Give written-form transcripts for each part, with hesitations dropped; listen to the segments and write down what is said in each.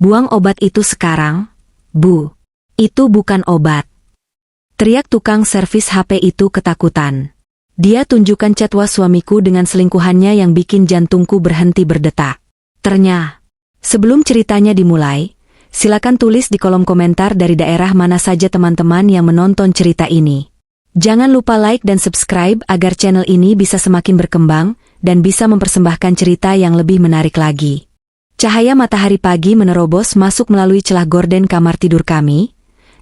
Buang obat itu sekarang, Bu. Itu bukan obat. Teriak tukang servis HP itu ketakutan. Dia tunjukkan chat WA suamiku dengan selingkuhannya yang bikin jantungku berhenti berdetak. Ternyata, sebelum ceritanya dimulai, silakan tulis di kolom komentar dari daerah mana saja teman-teman yang menonton cerita ini. Jangan lupa like dan subscribe agar channel ini bisa semakin berkembang dan bisa mempersembahkan cerita yang lebih menarik lagi. Cahaya matahari pagi menerobos masuk melalui celah gorden kamar tidur kami,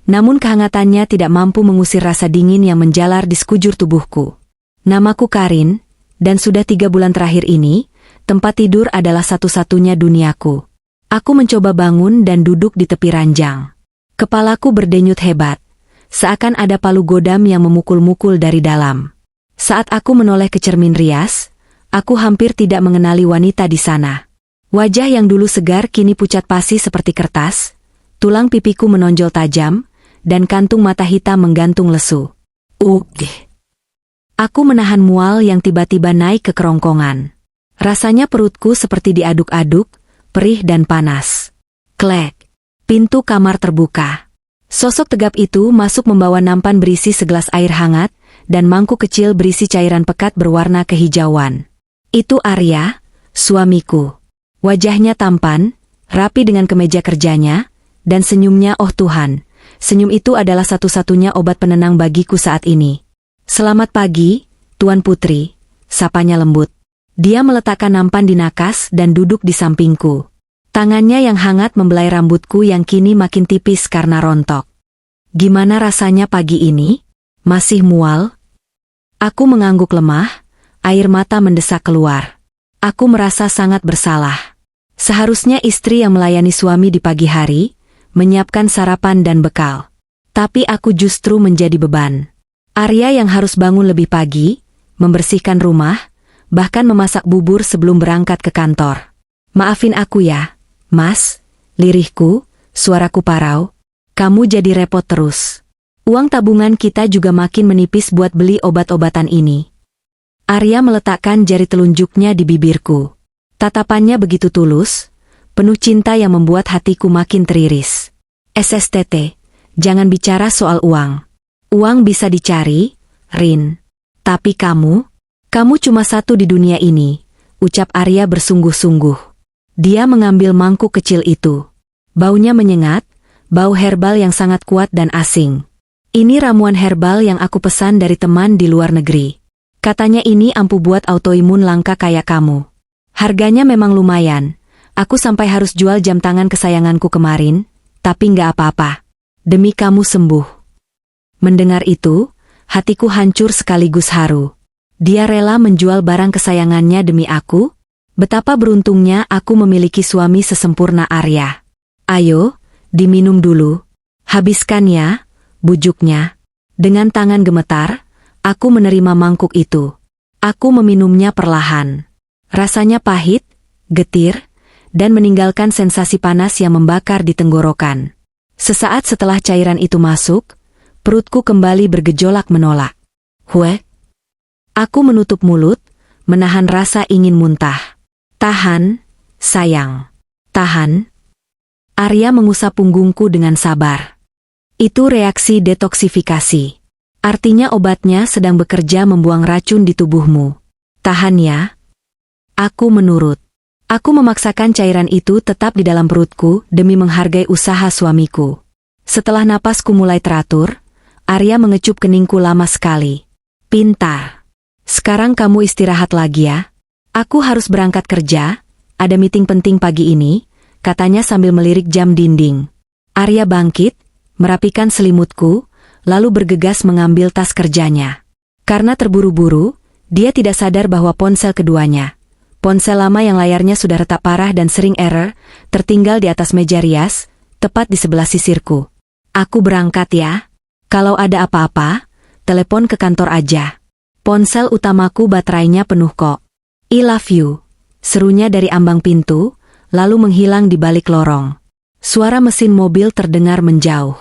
namun kehangatannya tidak mampu mengusir rasa dingin yang menjalar di sekujur tubuhku. Namaku Karin, dan sudah 3 bulan terakhir ini, tempat tidur adalah satu-satunya duniaku. Aku mencoba bangun dan duduk di tepi ranjang. Kepalaku berdenyut hebat, seakan ada palu godam yang memukul-mukul dari dalam. Saat aku menoleh ke cermin rias, aku hampir tidak mengenali wanita di sana. Wajah yang dulu segar kini pucat pasi seperti kertas, tulang pipiku menonjol tajam, dan kantung mata hitam menggantung lesu. Aku menahan mual yang tiba-tiba naik ke kerongkongan. Rasanya perutku seperti diaduk-aduk, perih dan panas. Klek. Pintu kamar terbuka. Sosok tegap itu masuk membawa nampan berisi segelas air hangat, dan mangkuk kecil berisi cairan pekat berwarna kehijauan. Itu Arya, suamiku. Wajahnya tampan, rapi dengan kemeja kerjanya, dan senyumnya, oh Tuhan, senyum itu adalah satu-satunya obat penenang bagiku saat ini. Selamat pagi, Tuan Putri, sapanya lembut. Dia meletakkan nampan di nakas dan duduk di sampingku. Tangannya yang hangat membelai rambutku yang kini makin tipis karena rontok. Gimana rasanya pagi ini? Masih mual? Aku mengangguk lemah, air mata mendesak keluar. Aku merasa sangat bersalah. Seharusnya istri yang melayani suami di pagi hari, menyiapkan sarapan dan bekal. Tapi aku justru menjadi beban. Arya yang harus bangun lebih pagi, membersihkan rumah, bahkan memasak bubur sebelum berangkat ke kantor. Maafin aku ya, Mas, lirihku, suaraku parau. Kamu jadi repot terus. Uang tabungan kita juga makin menipis buat beli obat-obatan ini. Arya meletakkan jari telunjuknya di bibirku. Tatapannya begitu tulus, penuh cinta yang membuat hatiku makin teriris. SSTT, jangan bicara soal uang. Uang bisa dicari, Rin. Tapi kamu cuma satu di dunia ini, ucap Arya bersungguh-sungguh. Dia mengambil mangkuk kecil itu. Baunya menyengat, bau herbal yang sangat kuat dan asing. Ini ramuan herbal yang aku pesan dari teman di luar negeri. Katanya ini ampuh buat autoimun langka kayak kamu. Harganya memang lumayan. Aku sampai harus jual jam tangan kesayanganku kemarin, tapi nggak apa-apa. Demi kamu sembuh. Mendengar itu, hatiku hancur sekaligus haru. Dia rela menjual barang kesayangannya demi aku? Betapa beruntungnya aku memiliki suami sesempurna Arya. Ayo, diminum dulu. Habiskan ya, bujuknya. Dengan tangan gemetar, aku menerima mangkuk itu. Aku meminumnya perlahan. Rasanya pahit, getir, dan meninggalkan sensasi panas yang membakar di tenggorokan. Sesaat setelah cairan itu masuk, perutku kembali bergejolak menolak. Aku menutup mulut, menahan rasa ingin muntah. Tahan, sayang. Tahan. Arya mengusap punggungku dengan sabar. Itu reaksi detoksifikasi. Artinya obatnya sedang bekerja membuang racun di tubuhmu. Tahan ya. Aku menurut. Aku memaksakan cairan itu tetap di dalam perutku demi menghargai usaha suamiku. Setelah napasku mulai teratur, Arya mengecup keningku lama sekali. Pintar. Sekarang kamu istirahat lagi ya. Aku harus berangkat kerja, ada meeting penting pagi ini, katanya sambil melirik jam dinding. Arya bangkit, merapikan selimutku, lalu bergegas mengambil tas kerjanya. Karena terburu-buru, dia tidak sadar bahwa ponsel keduanya, ponsel lama yang layarnya sudah retak parah dan sering error, tertinggal di atas meja rias, tepat di sebelah sisirku. Aku berangkat ya. Kalau ada apa-apa, telepon ke kantor aja. Ponsel utamaku baterainya penuh kok. I love you. Serunya dari ambang pintu, lalu menghilang di balik lorong. Suara mesin mobil terdengar menjauh.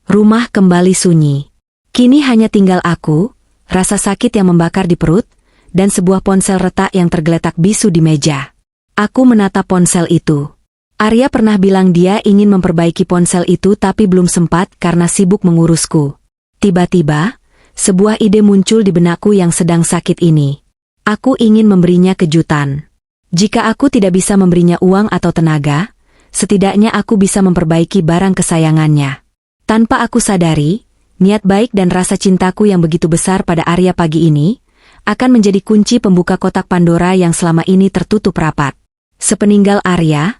Rumah kembali sunyi. Kini hanya tinggal aku, rasa sakit yang membakar di perut, dan sebuah ponsel retak yang tergeletak bisu di meja. Aku menatap ponsel itu. Arya pernah bilang dia ingin memperbaiki ponsel itu tapi belum sempat karena sibuk mengurusku. Tiba-tiba, sebuah ide muncul di benakku yang sedang sakit ini. Aku ingin memberinya kejutan. Jika aku tidak bisa memberinya uang atau tenaga, setidaknya aku bisa memperbaiki barang kesayangannya. Tanpa aku sadari, niat baik dan rasa cintaku yang begitu besar pada Arya pagi ini, akan menjadi kunci pembuka kotak Pandora yang selama ini tertutup rapat. Sepeninggal Arya,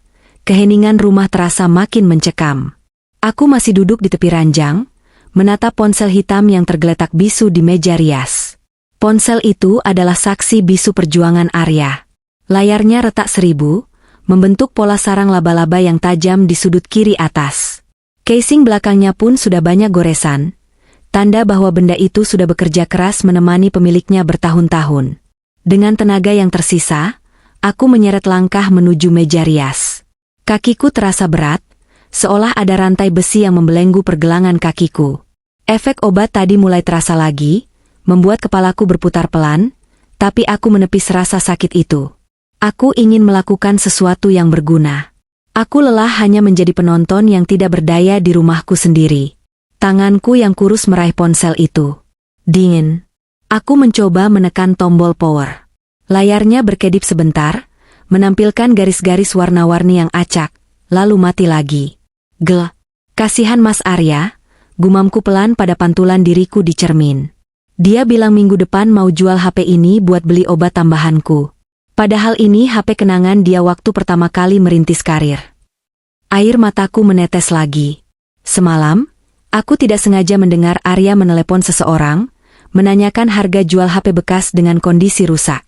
keheningan rumah terasa makin mencekam. Aku masih duduk di tepi ranjang, menatap ponsel hitam yang tergeletak bisu di meja rias. Ponsel itu adalah saksi bisu perjuangan Arya. Layarnya retak 1000, membentuk pola sarang laba-laba yang tajam di sudut kiri atas. Casing belakangnya pun sudah banyak goresan, tanda bahwa benda itu sudah bekerja keras menemani pemiliknya bertahun-tahun. Dengan tenaga yang tersisa, aku menyeret langkah menuju meja rias. Kakiku terasa berat, seolah ada rantai besi yang membelenggu pergelangan kakiku. Efek obat tadi mulai terasa lagi, membuat kepalaku berputar pelan, tapi aku menepis rasa sakit itu. Aku ingin melakukan sesuatu yang berguna. Aku lelah hanya menjadi penonton yang tidak berdaya di rumahku sendiri. Tanganku yang kurus meraih ponsel itu. Dingin. Aku mencoba menekan tombol power. Layarnya berkedip sebentar, menampilkan garis-garis warna-warni yang acak, lalu mati lagi. Kasihan Mas Arya, gumamku pelan pada pantulan diriku di cermin. Dia bilang minggu depan mau jual HP ini buat beli obat tambahanku. Padahal ini HP kenangan dia waktu pertama kali merintis karir. Air mataku menetes lagi. Semalam, aku tidak sengaja mendengar Arya menelepon seseorang, menanyakan harga jual HP bekas dengan kondisi rusak.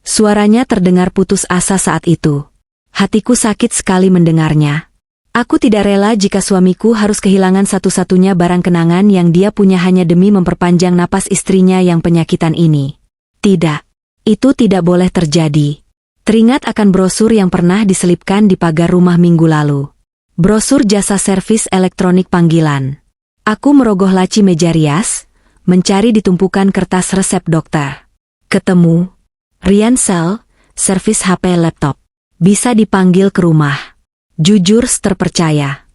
Suaranya terdengar putus asa saat itu. Hatiku sakit sekali mendengarnya. Aku tidak rela jika suamiku harus kehilangan satu-satunya barang kenangan yang dia punya hanya demi memperpanjang napas istrinya yang penyakitan ini. Tidak. Itu tidak boleh terjadi. Teringat akan brosur yang pernah diselipkan di pagar rumah minggu lalu. Brosur jasa servis elektronik panggilan. Aku merogoh laci meja rias, mencari di tumpukan kertas resep dokter. Ketemu. Riansel, servis HP laptop. Bisa dipanggil ke rumah. Jujur terpercaya.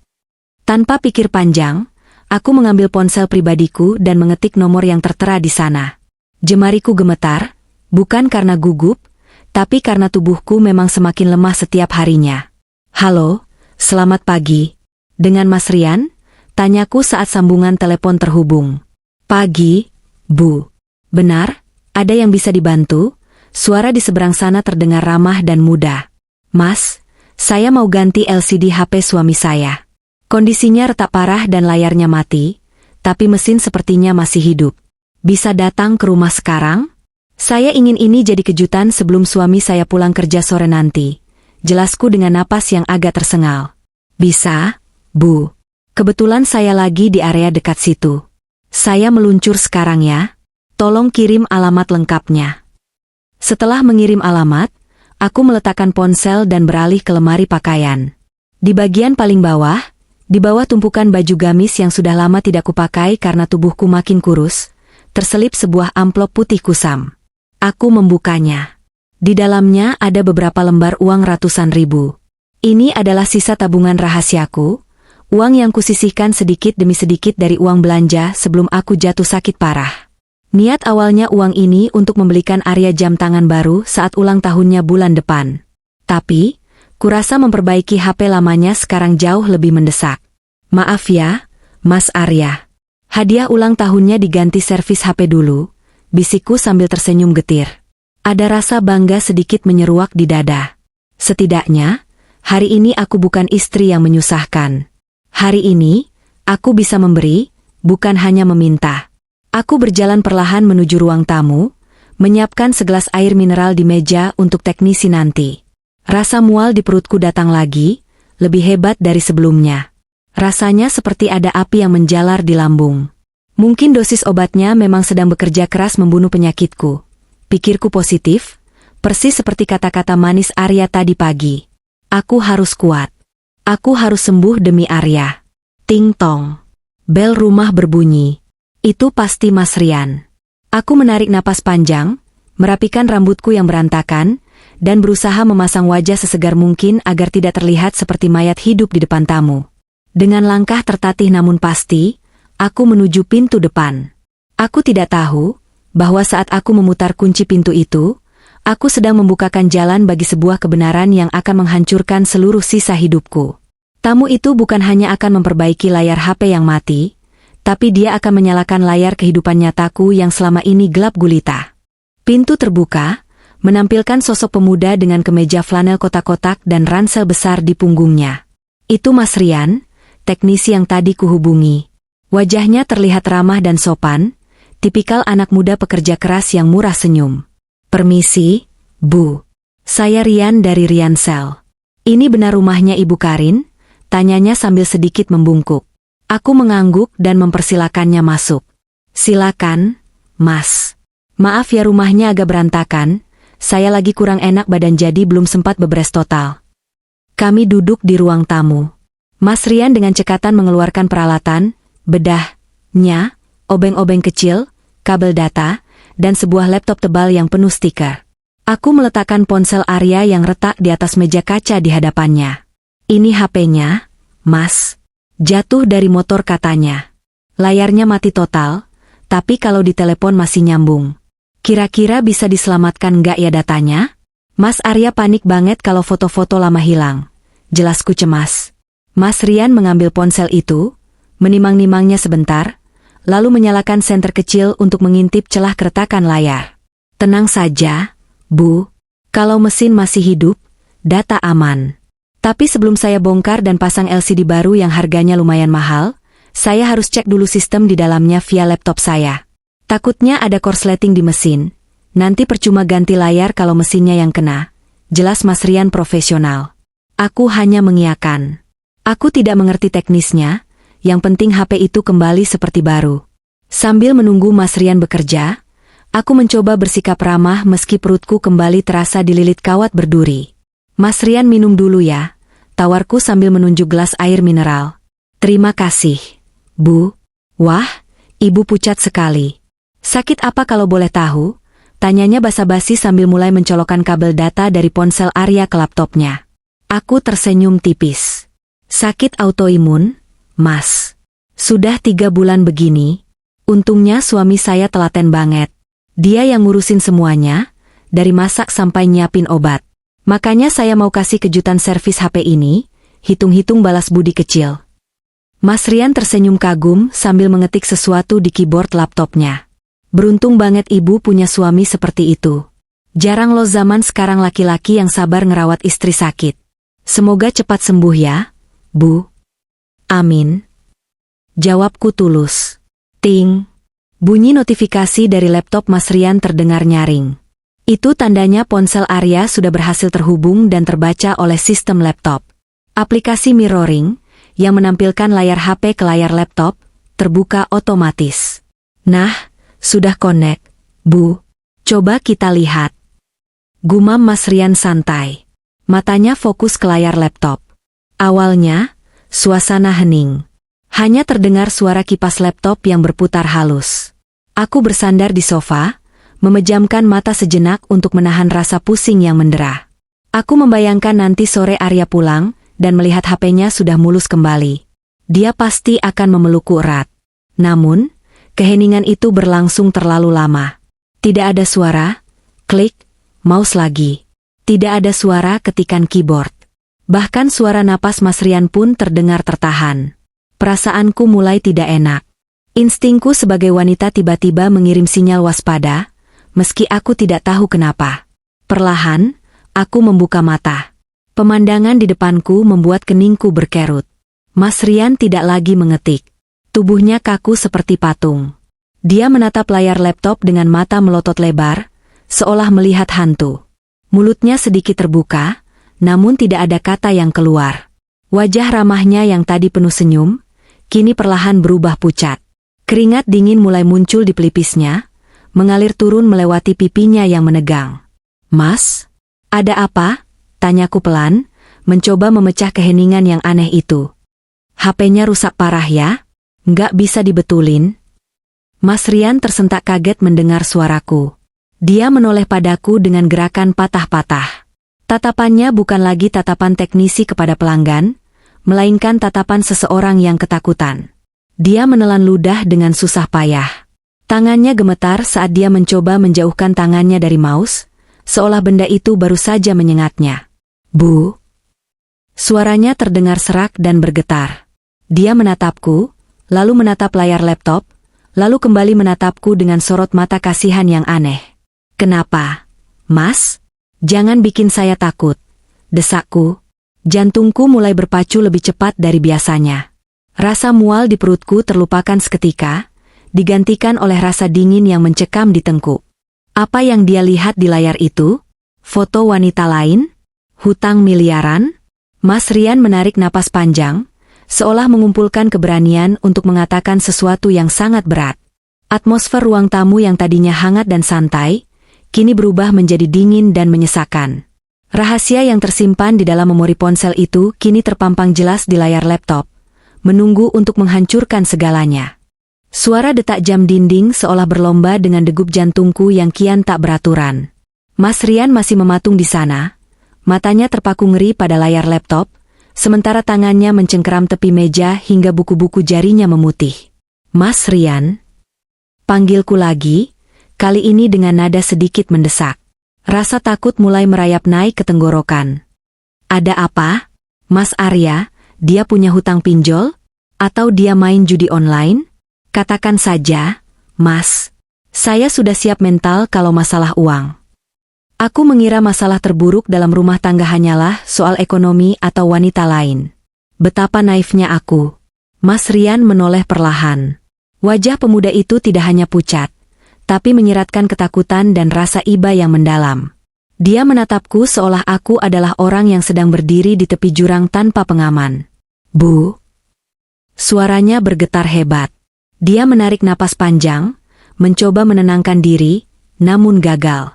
Tanpa pikir panjang, aku mengambil ponsel pribadiku dan mengetik nomor yang tertera di sana. Jemariku gemetar, bukan karena gugup, tapi karena tubuhku memang semakin lemah setiap harinya. Halo, selamat pagi. Dengan Mas Rian? Tanyaku saat sambungan telepon terhubung. Pagi, Bu. Benar, ada yang bisa dibantu? Suara di seberang sana terdengar ramah dan mudah. Mas, saya mau ganti LCD HP suami saya. Kondisinya retak parah dan layarnya mati, tapi mesin sepertinya masih hidup. Bisa datang ke rumah sekarang? Saya ingin ini jadi kejutan sebelum suami saya pulang kerja sore nanti. Jelasku dengan napas yang agak tersengal. Bisa, Bu. Kebetulan saya lagi di area dekat situ. Saya meluncur sekarang ya. Tolong kirim alamat lengkapnya. Setelah mengirim alamat, aku meletakkan ponsel dan beralih ke lemari pakaian. Di bagian paling bawah, di bawah tumpukan baju gamis yang sudah lama tidak kupakai karena tubuhku makin kurus, terselip sebuah amplop putih kusam. Aku membukanya. Di dalamnya ada beberapa lembar uang ratusan ribu. Ini adalah sisa tabungan rahasiaku, uang yang kusisihkan sedikit demi sedikit dari uang belanja sebelum aku jatuh sakit parah. Niat awalnya uang ini untuk membelikan Arya jam tangan baru saat ulang tahunnya bulan depan. Tapi, kurasa memperbaiki HP lamanya sekarang jauh lebih mendesak. Maaf ya, Mas Arya. Hadiah ulang tahunnya diganti servis HP dulu. Bisikku sambil tersenyum getir. Ada rasa bangga sedikit menyeruak di dada. Setidaknya, hari ini aku bukan istri yang menyusahkan. Hari ini, aku bisa memberi, bukan hanya meminta. Aku berjalan perlahan menuju ruang tamu, menyiapkan segelas air mineral di meja untuk teknisi nanti. Rasa mual di perutku datang lagi, lebih hebat dari sebelumnya. Rasanya seperti ada api yang menjalar di lambung. Mungkin dosis obatnya memang sedang bekerja keras membunuh penyakitku. Pikirku positif, persis seperti kata-kata manis Arya tadi pagi. Aku harus kuat. Aku harus sembuh demi Arya. Ting tong. Bel rumah berbunyi. Itu pasti Mas Rian. Aku menarik napas panjang, merapikan rambutku yang berantakan, dan berusaha memasang wajah sesegar mungkin agar tidak terlihat seperti mayat hidup di depan tamu. Dengan langkah tertatih namun pasti, aku menuju pintu depan. Aku tidak tahu bahwa saat aku memutar kunci pintu itu, aku sedang membukakan jalan bagi sebuah kebenaran yang akan menghancurkan seluruh sisa hidupku. Tamu itu bukan hanya akan memperbaiki layar HP yang mati, tapi dia akan menyalakan layar kehidupan nyataku yang selama ini gelap gulita. Pintu terbuka, menampilkan sosok pemuda dengan kemeja flanel kotak-kotak dan ransel besar di punggungnya. Itu Mas Rian, teknisi yang tadi kuhubungi. Wajahnya terlihat ramah dan sopan, tipikal anak muda pekerja keras yang murah senyum. Permisi, Bu. Saya Rian dari Riansel. Ini benar rumahnya Ibu Karin? Tanyanya sambil sedikit membungkuk. Aku mengangguk dan mempersilakannya masuk. Silakan, Mas. Maaf ya rumahnya agak berantakan, saya lagi kurang enak badan jadi belum sempat beberes total. Kami duduk di ruang tamu. Mas Rian dengan cekatan mengeluarkan peralatan, bedahnya, obeng-obeng kecil, kabel data, dan sebuah laptop tebal yang penuh stiker. Aku meletakkan ponsel Arya yang retak di atas meja kaca di hadapannya. Ini HP-nya, Mas. Jatuh dari motor katanya. Layarnya mati total, tapi kalau ditelepon masih nyambung. Kira-kira bisa diselamatkan nggak ya datanya? Mas Arya panik banget kalau foto-foto lama hilang. Jelasku cemas. Mas Rian mengambil ponsel itu, menimang-nimangnya sebentar, lalu menyalakan senter kecil untuk mengintip celah keretakan layar. Tenang saja, Bu. Kalau mesin masih hidup, data aman. Tapi sebelum saya bongkar dan pasang LCD baru yang harganya lumayan mahal, saya harus cek dulu sistem di dalamnya via laptop saya. Takutnya ada korsleting di mesin, nanti percuma ganti layar kalau mesinnya yang kena. Jelas Mas Rian profesional. Aku hanya mengiyakan. Aku tidak mengerti teknisnya, yang penting HP itu kembali seperti baru. Sambil menunggu Mas Rian bekerja, aku mencoba bersikap ramah meski perutku kembali terasa dililit kawat berduri. Mas Rian minum dulu ya, tawarku sambil menunjuk gelas air mineral. Terima kasih, Bu. Wah, Ibu pucat sekali. Sakit apa kalau boleh tahu? Tanyanya basa-basi sambil mulai mencolokkan kabel data dari ponsel Arya ke laptopnya. Aku tersenyum tipis. Sakit autoimun, Mas. Sudah 3 bulan begini. Untungnya suami saya telaten banget. Dia yang ngurusin semuanya, dari masak sampai nyiapin obat. Makanya saya mau kasih kejutan servis HP ini, hitung-hitung balas budi kecil. Mas Rian tersenyum kagum sambil mengetik sesuatu di keyboard laptopnya. Beruntung banget Ibu punya suami seperti itu. Jarang loh zaman sekarang laki-laki yang sabar ngerawat istri sakit. Semoga cepat sembuh ya, Bu. Amin. Jawabku tulus. Ting. Bunyi notifikasi dari laptop Mas Rian terdengar nyaring. Itu tandanya ponsel Arya sudah berhasil terhubung dan terbaca oleh sistem laptop. Aplikasi mirroring, yang menampilkan layar HP ke layar laptop, terbuka otomatis. Nah, sudah connect, Bu. Coba kita lihat. Gumam Mas Rian santai. Matanya fokus ke layar laptop. Awalnya, suasana hening. Hanya terdengar suara kipas laptop yang berputar halus. Aku bersandar di sofa, memejamkan mata sejenak untuk menahan rasa pusing yang mendera. Aku membayangkan nanti sore Arya pulang, dan melihat HP-nya sudah mulus kembali. Dia pasti akan memelukku erat. Namun, keheningan itu berlangsung terlalu lama. Tidak ada suara, klik, mouse lagi. Tidak ada suara ketikan keyboard. Bahkan suara napas Mas Rian pun terdengar tertahan. Perasaanku mulai tidak enak. Instingku sebagai wanita tiba-tiba mengirim sinyal waspada, meski aku tidak tahu kenapa. Perlahan, aku membuka mata. Pemandangan di depanku membuat keningku berkerut. Mas Rian tidak lagi mengetik. Tubuhnya kaku seperti patung. Dia menatap layar laptop dengan mata melotot lebar, seolah melihat hantu. Mulutnya sedikit terbuka, namun tidak ada kata yang keluar. Wajah ramahnya yang tadi penuh senyum, kini perlahan berubah pucat. Keringat dingin mulai muncul di pelipisnya, mengalir turun melewati pipinya yang menegang. Mas, ada apa? Tanyaku pelan, mencoba memecah keheningan yang aneh itu. HP-nya rusak parah ya? Nggak bisa dibetulin? Mas Rian tersentak kaget mendengar suaraku. Dia menoleh padaku dengan gerakan patah-patah. Tatapannya bukan lagi tatapan teknisi kepada pelanggan, melainkan tatapan seseorang yang ketakutan. Dia menelan ludah dengan susah payah. Tangannya gemetar saat dia mencoba menjauhkan tangannya dari mouse, seolah benda itu baru saja menyengatnya. Bu! Suaranya terdengar serak dan bergetar. Dia menatapku, lalu menatap layar laptop, lalu kembali menatapku dengan sorot mata kasihan yang aneh. Kenapa, Mas? Jangan bikin saya takut, desakku. Jantungku mulai berpacu lebih cepat dari biasanya. Rasa mual di perutku terlupakan seketika, digantikan oleh rasa dingin yang mencekam di tengkuk. Apa yang dia lihat di layar itu? Foto wanita lain? Hutang miliaran? Mas Rian menarik napas panjang, seolah mengumpulkan keberanian untuk mengatakan sesuatu yang sangat berat. Atmosfer ruang tamu yang tadinya hangat dan santai, kini berubah menjadi dingin dan menyesakan. Rahasia yang tersimpan di dalam memori ponsel itu kini terpampang jelas di layar laptop, menunggu untuk menghancurkan segalanya. Suara detak jam dinding seolah berlomba dengan degup jantungku yang kian tak beraturan. Mas Rian masih mematung di sana, matanya terpaku ngeri pada layar laptop, sementara tangannya mencengkeram tepi meja hingga buku-buku jarinya memutih. Mas Rian? Panggilku lagi, kali ini dengan nada sedikit mendesak. Rasa takut mulai merayap naik ke tenggorokan. Ada apa? Mas Arya, dia punya hutang pinjol? Atau dia main judi online? Katakan saja, Mas. Saya sudah siap mental kalau masalah uang. Aku mengira masalah terburuk dalam rumah tangga hanyalah soal ekonomi atau wanita lain. Betapa naifnya aku. Mas Rian menoleh perlahan. Wajah pemuda itu tidak hanya pucat, tapi menyiratkan ketakutan dan rasa iba yang mendalam. Dia menatapku seolah aku adalah orang yang sedang berdiri di tepi jurang tanpa pengaman. Bu! Suaranya bergetar hebat. Dia menarik napas panjang, mencoba menenangkan diri, namun gagal.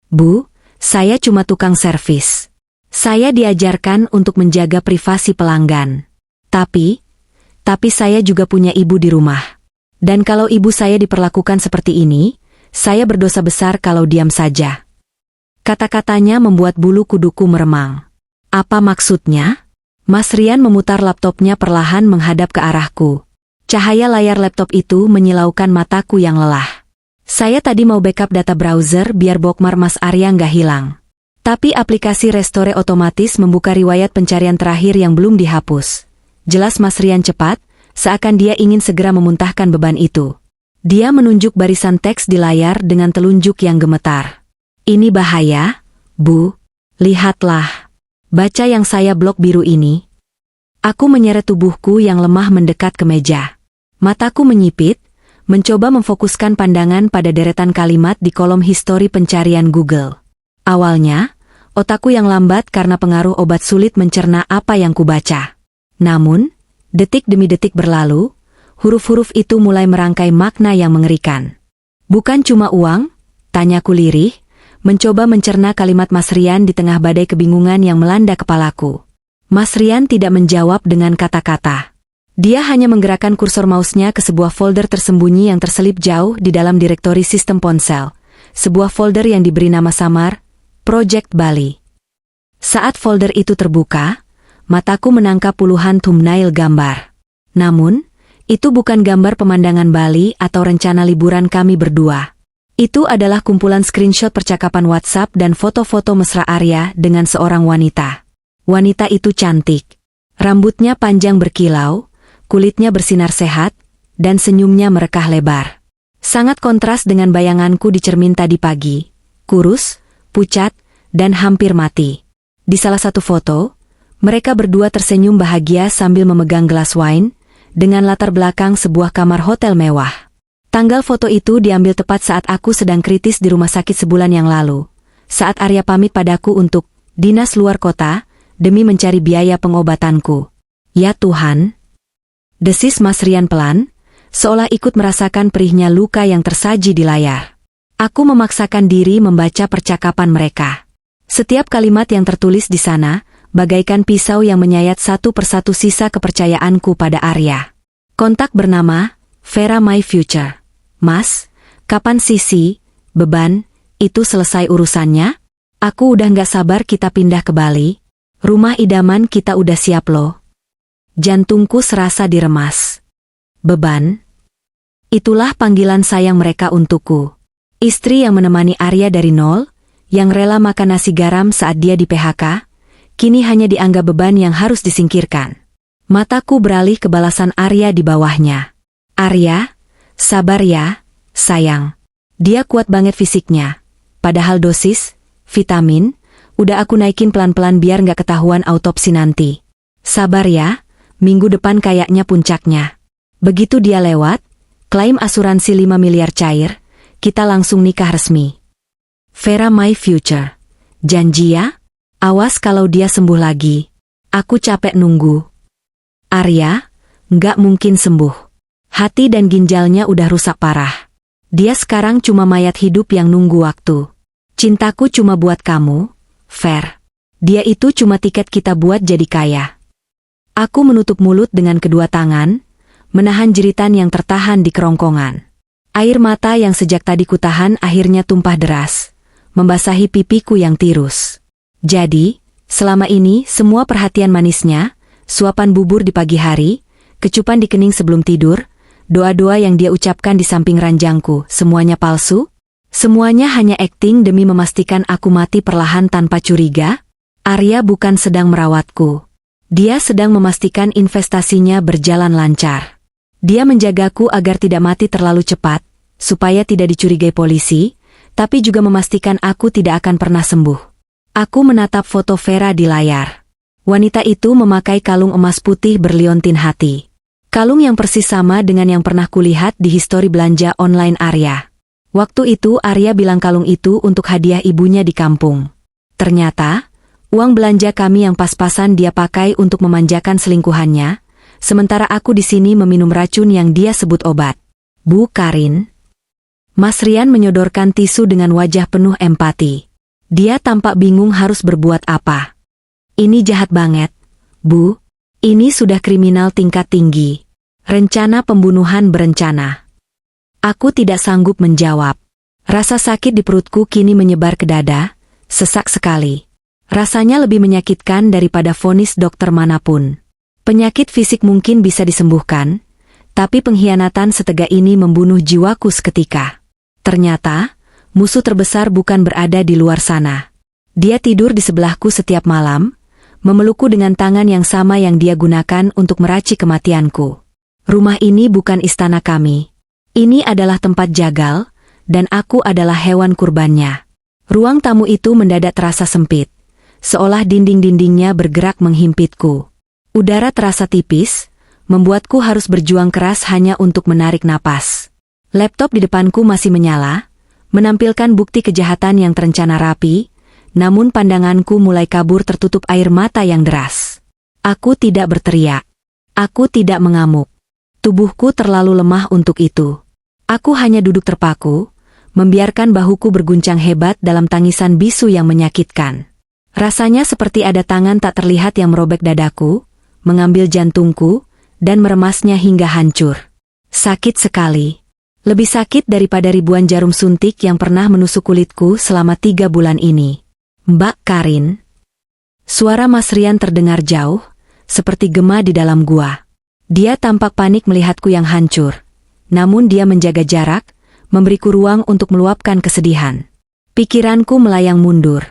Bu, saya cuma tukang servis. Saya diajarkan untuk menjaga privasi pelanggan. Tapi saya juga punya ibu di rumah. Dan kalau ibu saya diperlakukan seperti ini, saya berdosa besar kalau diam saja. Kata-katanya membuat bulu kuduku meremang. Apa maksudnya? Mas Rian memutar laptopnya perlahan menghadap ke arahku. Cahaya layar laptop itu menyilaukan mataku yang lelah. Saya tadi mau backup data browser biar bookmark Mas Arya nggak hilang. Tapi aplikasi Restore otomatis membuka riwayat pencarian terakhir yang belum dihapus. Jelas Mas Rian cepat, seakan dia ingin segera memuntahkan beban itu. Dia menunjuk barisan teks di layar dengan telunjuk yang gemetar. Ini bahaya, Bu. Lihatlah. Baca yang saya blok biru ini. Aku menyeret tubuhku yang lemah mendekat ke meja. Mataku menyipit, mencoba memfokuskan pandangan pada deretan kalimat di kolom histori pencarian Google. Awalnya, otakku yang lambat karena pengaruh obat sulit mencerna apa yang kubaca. Namun, detik demi detik berlalu, huruf-huruf itu mulai merangkai makna yang mengerikan. Bukan cuma uang, tanyaku lirih, mencoba mencerna kalimat Mas Rian di tengah badai kebingungan yang melanda kepalaku. Mas Rian tidak menjawab dengan kata-kata. Dia hanya menggerakkan kursor mouse-nya ke sebuah folder tersembunyi yang terselip jauh di dalam direktori sistem ponsel. Sebuah folder yang diberi nama samar, Project Bali. Saat folder itu terbuka, mataku menangkap puluhan thumbnail gambar. Namun, itu bukan gambar pemandangan Bali atau rencana liburan kami berdua. Itu adalah kumpulan screenshot percakapan WhatsApp dan foto-foto mesra Arya dengan seorang wanita. Wanita itu cantik. Rambutnya panjang berkilau, kulitnya bersinar sehat, dan senyumnya merekah lebar. Sangat kontras dengan bayanganku di cermin tadi pagi. Kurus, pucat, dan hampir mati. Di salah satu foto, mereka berdua tersenyum bahagia sambil memegang gelas wine, dengan latar belakang sebuah kamar hotel mewah. Tanggal foto itu diambil tepat saat aku sedang kritis di rumah sakit sebulan yang lalu. Saat Arya pamit padaku untuk dinas luar kota, demi mencari biaya pengobatanku. Ya Tuhan! Desis Mas Rian pelan, seolah ikut merasakan perihnya luka yang tersaji di layar. Aku memaksakan diri membaca percakapan mereka. Setiap kalimat yang tertulis di sana, bagaikan pisau yang menyayat satu persatu sisa kepercayaanku pada Arya. Kontak bernama, Vera My Future. Mas, kapan sisi, beban, itu selesai urusannya? Aku udah gak sabar kita pindah ke Bali. Rumah idaman kita udah siap loh. Jantungku serasa diremas. Beban? Itulah panggilan sayang mereka untukku. Istri yang menemani Arya dari nol, yang rela makan nasi garam saat dia di PHK, kini hanya dianggap beban yang harus disingkirkan. Mataku beralih ke balasan Arya di bawahnya. Arya, sabar ya, sayang. Dia kuat banget fisiknya. Padahal dosis, vitamin, udah aku naikin pelan-pelan biar gak ketahuan autopsi nanti. Sabar ya, minggu depan kayaknya puncaknya. Begitu dia lewat, klaim asuransi 5 miliar cair, kita langsung nikah resmi. Vera my future. Janji ya? Awas kalau dia sembuh lagi. Aku capek nunggu. Arya, gak mungkin sembuh. Hati dan ginjalnya udah rusak parah. Dia sekarang cuma mayat hidup yang nunggu waktu. Cintaku cuma buat kamu, Ver. Dia itu cuma tiket kita buat jadi kaya. Aku menutup mulut dengan kedua tangan, menahan jeritan yang tertahan di kerongkongan. Air mata yang sejak tadi kutahan akhirnya tumpah deras, membasahi pipiku yang tirus. Jadi, selama ini semua perhatian manisnya, suapan bubur di pagi hari, kecupan di kening sebelum tidur, doa-doa yang dia ucapkan di samping ranjangku, semuanya palsu? Semuanya hanya akting demi memastikan aku mati perlahan tanpa curiga? Arya bukan sedang merawatku. Dia sedang memastikan investasinya berjalan lancar. Dia menjagaku agar tidak mati terlalu cepat, supaya tidak dicurigai polisi, tapi juga memastikan aku tidak akan pernah sembuh. Aku menatap foto Vera di layar. Wanita itu memakai kalung emas putih berliontin hati. Kalung yang persis sama dengan yang pernah kulihat di histori belanja online Arya. Waktu itu Arya bilang kalung itu untuk hadiah ibunya di kampung. Ternyata, uang belanja kami yang pas-pasan dia pakai untuk memanjakan selingkuhannya, sementara aku di sini meminum racun yang dia sebut obat. Bu Karin. Mas Rian menyodorkan tisu dengan wajah penuh empati. Dia tampak bingung harus berbuat apa. Ini jahat banget, Bu. Ini sudah kriminal tingkat tinggi. Rencana pembunuhan berencana. Aku tidak sanggup menjawab. Rasa sakit di perutku kini menyebar ke dada, sesak sekali. Rasanya lebih menyakitkan daripada vonis dokter manapun. Penyakit fisik mungkin bisa disembuhkan, tapi pengkhianatan setegak ini membunuh jiwaku seketika. Ternyata, musuh terbesar bukan berada di luar sana. Dia tidur di sebelahku setiap malam, memelukku dengan tangan yang sama yang dia gunakan untuk meracik kematianku. Rumah ini bukan istana kami. Ini adalah tempat jagal, dan aku adalah hewan kurbannya. Ruang tamu itu mendadak terasa sempit, seolah dinding-dindingnya bergerak menghimpitku. Udara terasa tipis, membuatku harus berjuang keras hanya untuk menarik napas. Laptop di depanku masih menyala, menampilkan bukti kejahatan yang terencana rapi, namun pandanganku mulai kabur tertutup air mata yang deras. Aku tidak berteriak. Aku tidak mengamuk. Tubuhku terlalu lemah untuk itu. Aku hanya duduk terpaku, membiarkan bahuku berguncang hebat dalam tangisan bisu yang menyakitkan. Rasanya seperti ada tangan tak terlihat yang merobek dadaku, mengambil jantungku, dan meremasnya hingga hancur. Sakit sekali. Lebih sakit daripada ribuan jarum suntik yang pernah menusuk kulitku selama 3 bulan ini. Mbak Karin. Suara Mas Rian terdengar jauh, seperti gema di dalam gua. Dia tampak panik melihatku yang hancur. Namun dia menjaga jarak, memberiku ruang untuk meluapkan kesedihan. Pikiranku melayang mundur,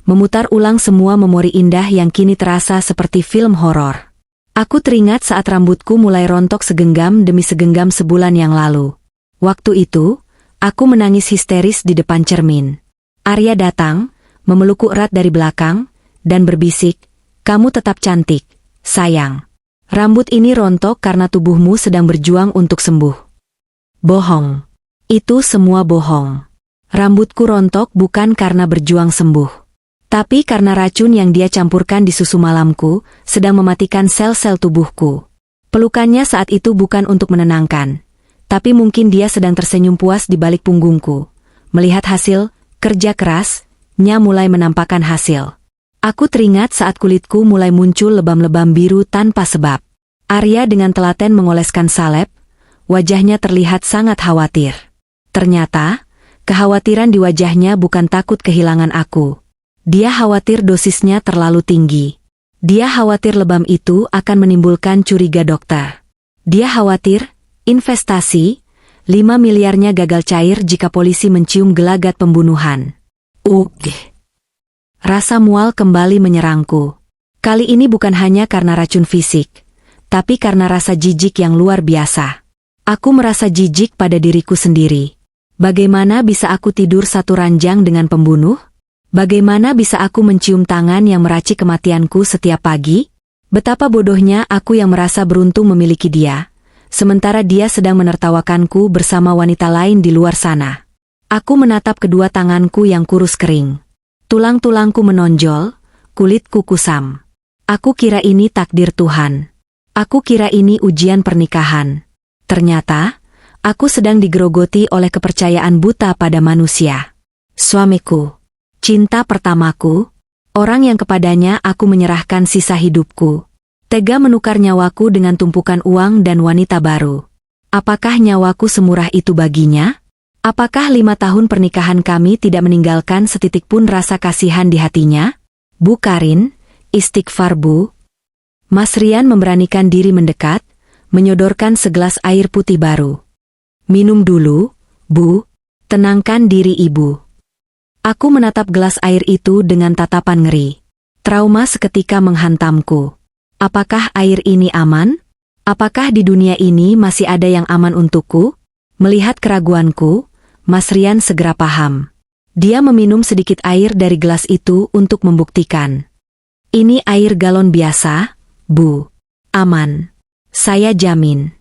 memutar ulang semua memori indah yang kini terasa seperti film horor. Aku teringat saat rambutku mulai rontok segenggam demi segenggam sebulan yang lalu. Waktu itu, aku menangis histeris di depan cermin. Arya datang, memelukku erat dari belakang, dan berbisik, "Kamu tetap cantik, sayang. Rambut ini rontok karena tubuhmu sedang berjuang untuk sembuh." Bohong. Itu semua bohong. Rambutku rontok bukan karena berjuang sembuh, tapi karena racun yang dia campurkan di susu malamku sedang mematikan sel-sel tubuhku. Pelukannya saat itu bukan untuk menenangkan, tapi mungkin dia sedang tersenyum puas di balik punggungku. Melihat hasil kerja kerasnya mulai menampakkan hasil. Aku teringat saat kulitku mulai muncul lebam-lebam biru tanpa sebab. Arya dengan telaten mengoleskan salep, wajahnya terlihat sangat khawatir. Ternyata, kekhawatiran di wajahnya bukan takut kehilangan aku. Dia khawatir dosisnya terlalu tinggi. Dia khawatir lebam itu akan menimbulkan curiga dokter. Dia khawatir investasi 5 miliarnya gagal cair jika polisi mencium gelagat pembunuhan. Rasa mual kembali menyerangku. Kali ini bukan hanya karena racun fisik, tapi karena rasa jijik yang luar biasa. Aku merasa jijik pada diriku sendiri. Bagaimana bisa aku tidur satu ranjang dengan pembunuh? Bagaimana bisa aku mencium tangan yang meracik kematianku setiap pagi? Betapa bodohnya aku yang merasa beruntung memiliki dia, sementara dia sedang menertawakanku bersama wanita lain di luar sana. Aku menatap kedua tanganku yang kurus kering. Tulang-tulangku menonjol, kulitku kusam. Aku kira ini takdir Tuhan. Aku kira ini ujian pernikahan. Ternyata, aku sedang digerogoti oleh kepercayaan buta pada manusia. Suamiku. Cinta pertamaku, orang yang kepadanya aku menyerahkan sisa hidupku. Tega menukar nyawaku dengan tumpukan uang dan wanita baru. Apakah nyawaku semurah itu baginya? Apakah 5 tahun pernikahan kami tidak meninggalkan setitik pun rasa kasihan di hatinya? Bu Karin, istighfar Bu. Mas Rian memberanikan diri mendekat, menyodorkan segelas air putih baru. Minum dulu, Bu. Tenangkan diri Ibu. Aku menatap gelas air itu dengan tatapan ngeri. Trauma seketika menghantamku. Apakah air ini aman? Apakah di dunia ini masih ada yang aman untukku? Melihat keraguanku, Mas Rian segera paham. Dia meminum sedikit air dari gelas itu untuk membuktikan. Ini air galon biasa, Bu. Aman. Saya jamin.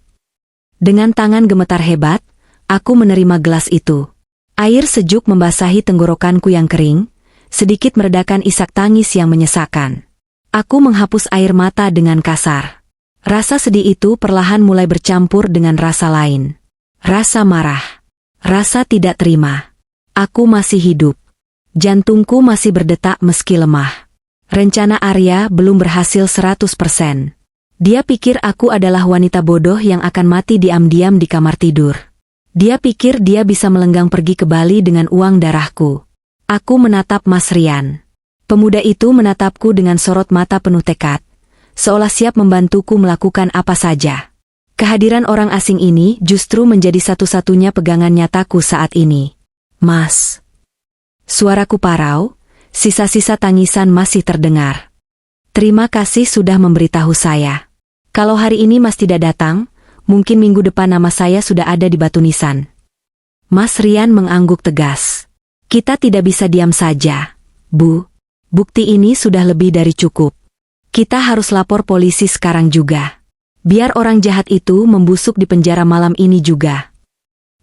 Dengan tangan gemetar hebat, aku menerima gelas itu. Air sejuk membasahi tenggorokanku yang kering, sedikit meredakan isak tangis yang menyesakkan. Aku menghapus air mata dengan kasar. Rasa sedih itu perlahan mulai bercampur dengan rasa lain. Rasa marah. Rasa tidak terima. Aku masih hidup. Jantungku masih berdetak meski lemah. Rencana Arya belum berhasil 100%. Dia pikir aku adalah wanita bodoh yang akan mati diam-diam di kamar tidur. Dia pikir dia bisa melenggang pergi ke Bali dengan uang darahku. Aku menatap Mas Rian. Pemuda itu menatapku dengan sorot mata penuh tekad, seolah siap membantuku melakukan apa saja. Kehadiran orang asing ini justru menjadi satu-satunya pegangan nyataku saat ini. Mas. Suaraku parau, sisa-sisa tangisan masih terdengar. Terima kasih sudah memberitahu saya. Kalau hari ini Mas tidak datang, mungkin minggu depan nama saya sudah ada di batu nisan. Mas Rian mengangguk tegas. Kita tidak bisa diam saja, Bu. Bukti ini sudah lebih dari cukup. Kita harus lapor polisi sekarang juga. Biar orang jahat itu membusuk di penjara malam ini juga.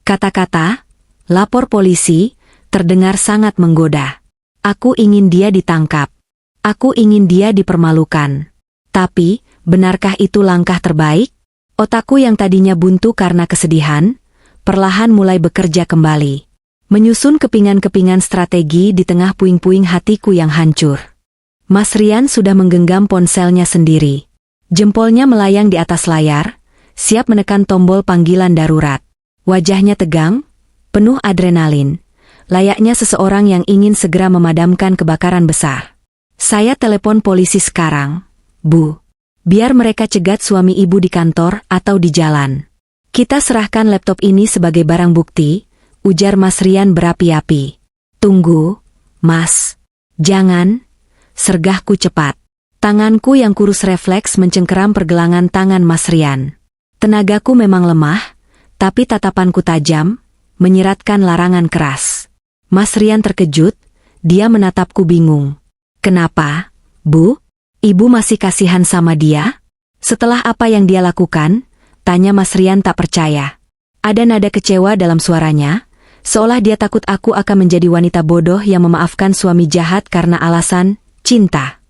Kata-kata, lapor polisi, terdengar sangat menggoda. Aku ingin dia ditangkap. Aku ingin dia dipermalukan. Tapi, benarkah itu langkah terbaik? Otakku yang tadinya buntu karena kesedihan, perlahan mulai bekerja kembali. Menyusun kepingan-kepingan strategi di tengah puing-puing hatiku yang hancur. Mas Rian sudah menggenggam ponselnya sendiri. Jempolnya melayang di atas layar, siap menekan tombol panggilan darurat. Wajahnya tegang, penuh adrenalin, layaknya seseorang yang ingin segera memadamkan kebakaran besar. Saya telepon polisi sekarang, Bu. Biar mereka cegat suami ibu di kantor atau di jalan. Kita serahkan laptop ini sebagai barang bukti, ujar Mas Rian berapi-api. Tunggu, Mas. Jangan. Sergahku cepat. Tanganku yang kurus refleks mencengkeram pergelangan tangan Mas Rian. Tenagaku memang lemah, tapi tatapanku tajam, menyiratkan larangan keras. Mas Rian terkejut, dia menatapku bingung. Kenapa, Bu? Ibu masih kasihan sama dia? Setelah apa yang dia lakukan? Tanya Mas Rian tak percaya. Ada nada kecewa dalam suaranya, seolah dia takut aku akan menjadi wanita bodoh yang memaafkan suami jahat karena alasan cinta.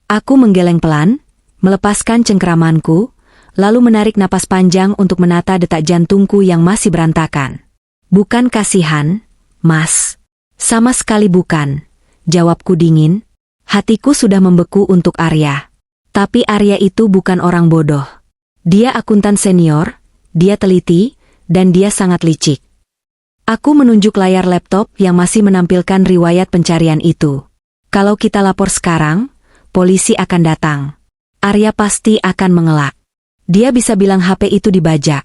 Aku menggeleng pelan, melepaskan cengkeramanku, lalu menarik napas panjang untuk menata detak jantungku yang masih berantakan. Bukan kasihan, Mas. Sama sekali bukan, jawabku dingin. Hatiku sudah membeku untuk Arya. Tapi Arya itu bukan orang bodoh. Dia akuntan senior, dia teliti, dan dia sangat licik. Aku menunjuk layar laptop yang masih menampilkan riwayat pencarian itu. Kalau kita lapor sekarang, polisi akan datang. Arya pasti akan mengelak. Dia bisa bilang HP itu dibajak.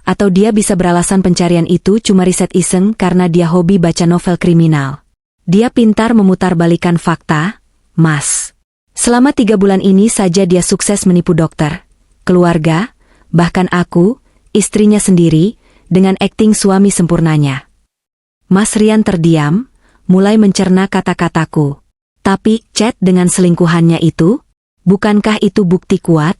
Atau dia bisa beralasan pencarian itu cuma riset iseng karena dia hobi baca novel kriminal. Dia pintar memutarbalikkan fakta, Mas. Selama 3 bulan ini saja dia sukses menipu dokter, keluarga, bahkan aku, istrinya sendiri, dengan akting suami sempurnanya. Mas Rian terdiam, mulai mencerna kata-kataku. Tapi chat dengan selingkuhannya itu, bukankah itu bukti kuat?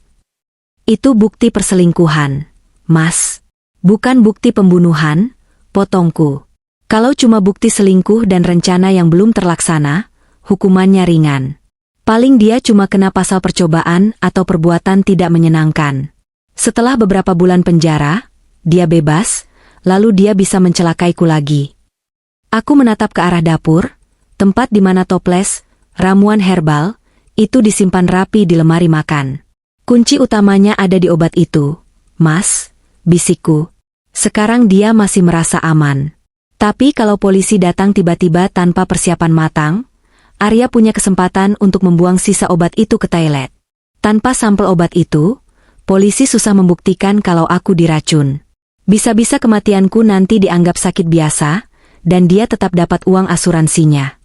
Itu bukti perselingkuhan, Mas. Bukan bukti pembunuhan, potongku. Kalau cuma bukti selingkuh dan rencana yang belum terlaksana, hukumannya ringan. Paling dia cuma kena pasal percobaan atau perbuatan tidak menyenangkan. Setelah beberapa bulan penjara, dia bebas, lalu dia bisa mencelakaiku lagi. Aku menatap ke arah dapur, tempat di mana toples, ramuan herbal, itu disimpan rapi di lemari makan. Kunci utamanya ada di obat itu, Mas, bisikku. Sekarang dia masih merasa aman. Tapi kalau polisi datang tiba-tiba tanpa persiapan matang, Arya punya kesempatan untuk membuang sisa obat itu ke toilet. Tanpa sampel obat itu, polisi susah membuktikan kalau aku diracun. Bisa-bisa kematianku nanti dianggap sakit biasa, dan dia tetap dapat uang asuransinya.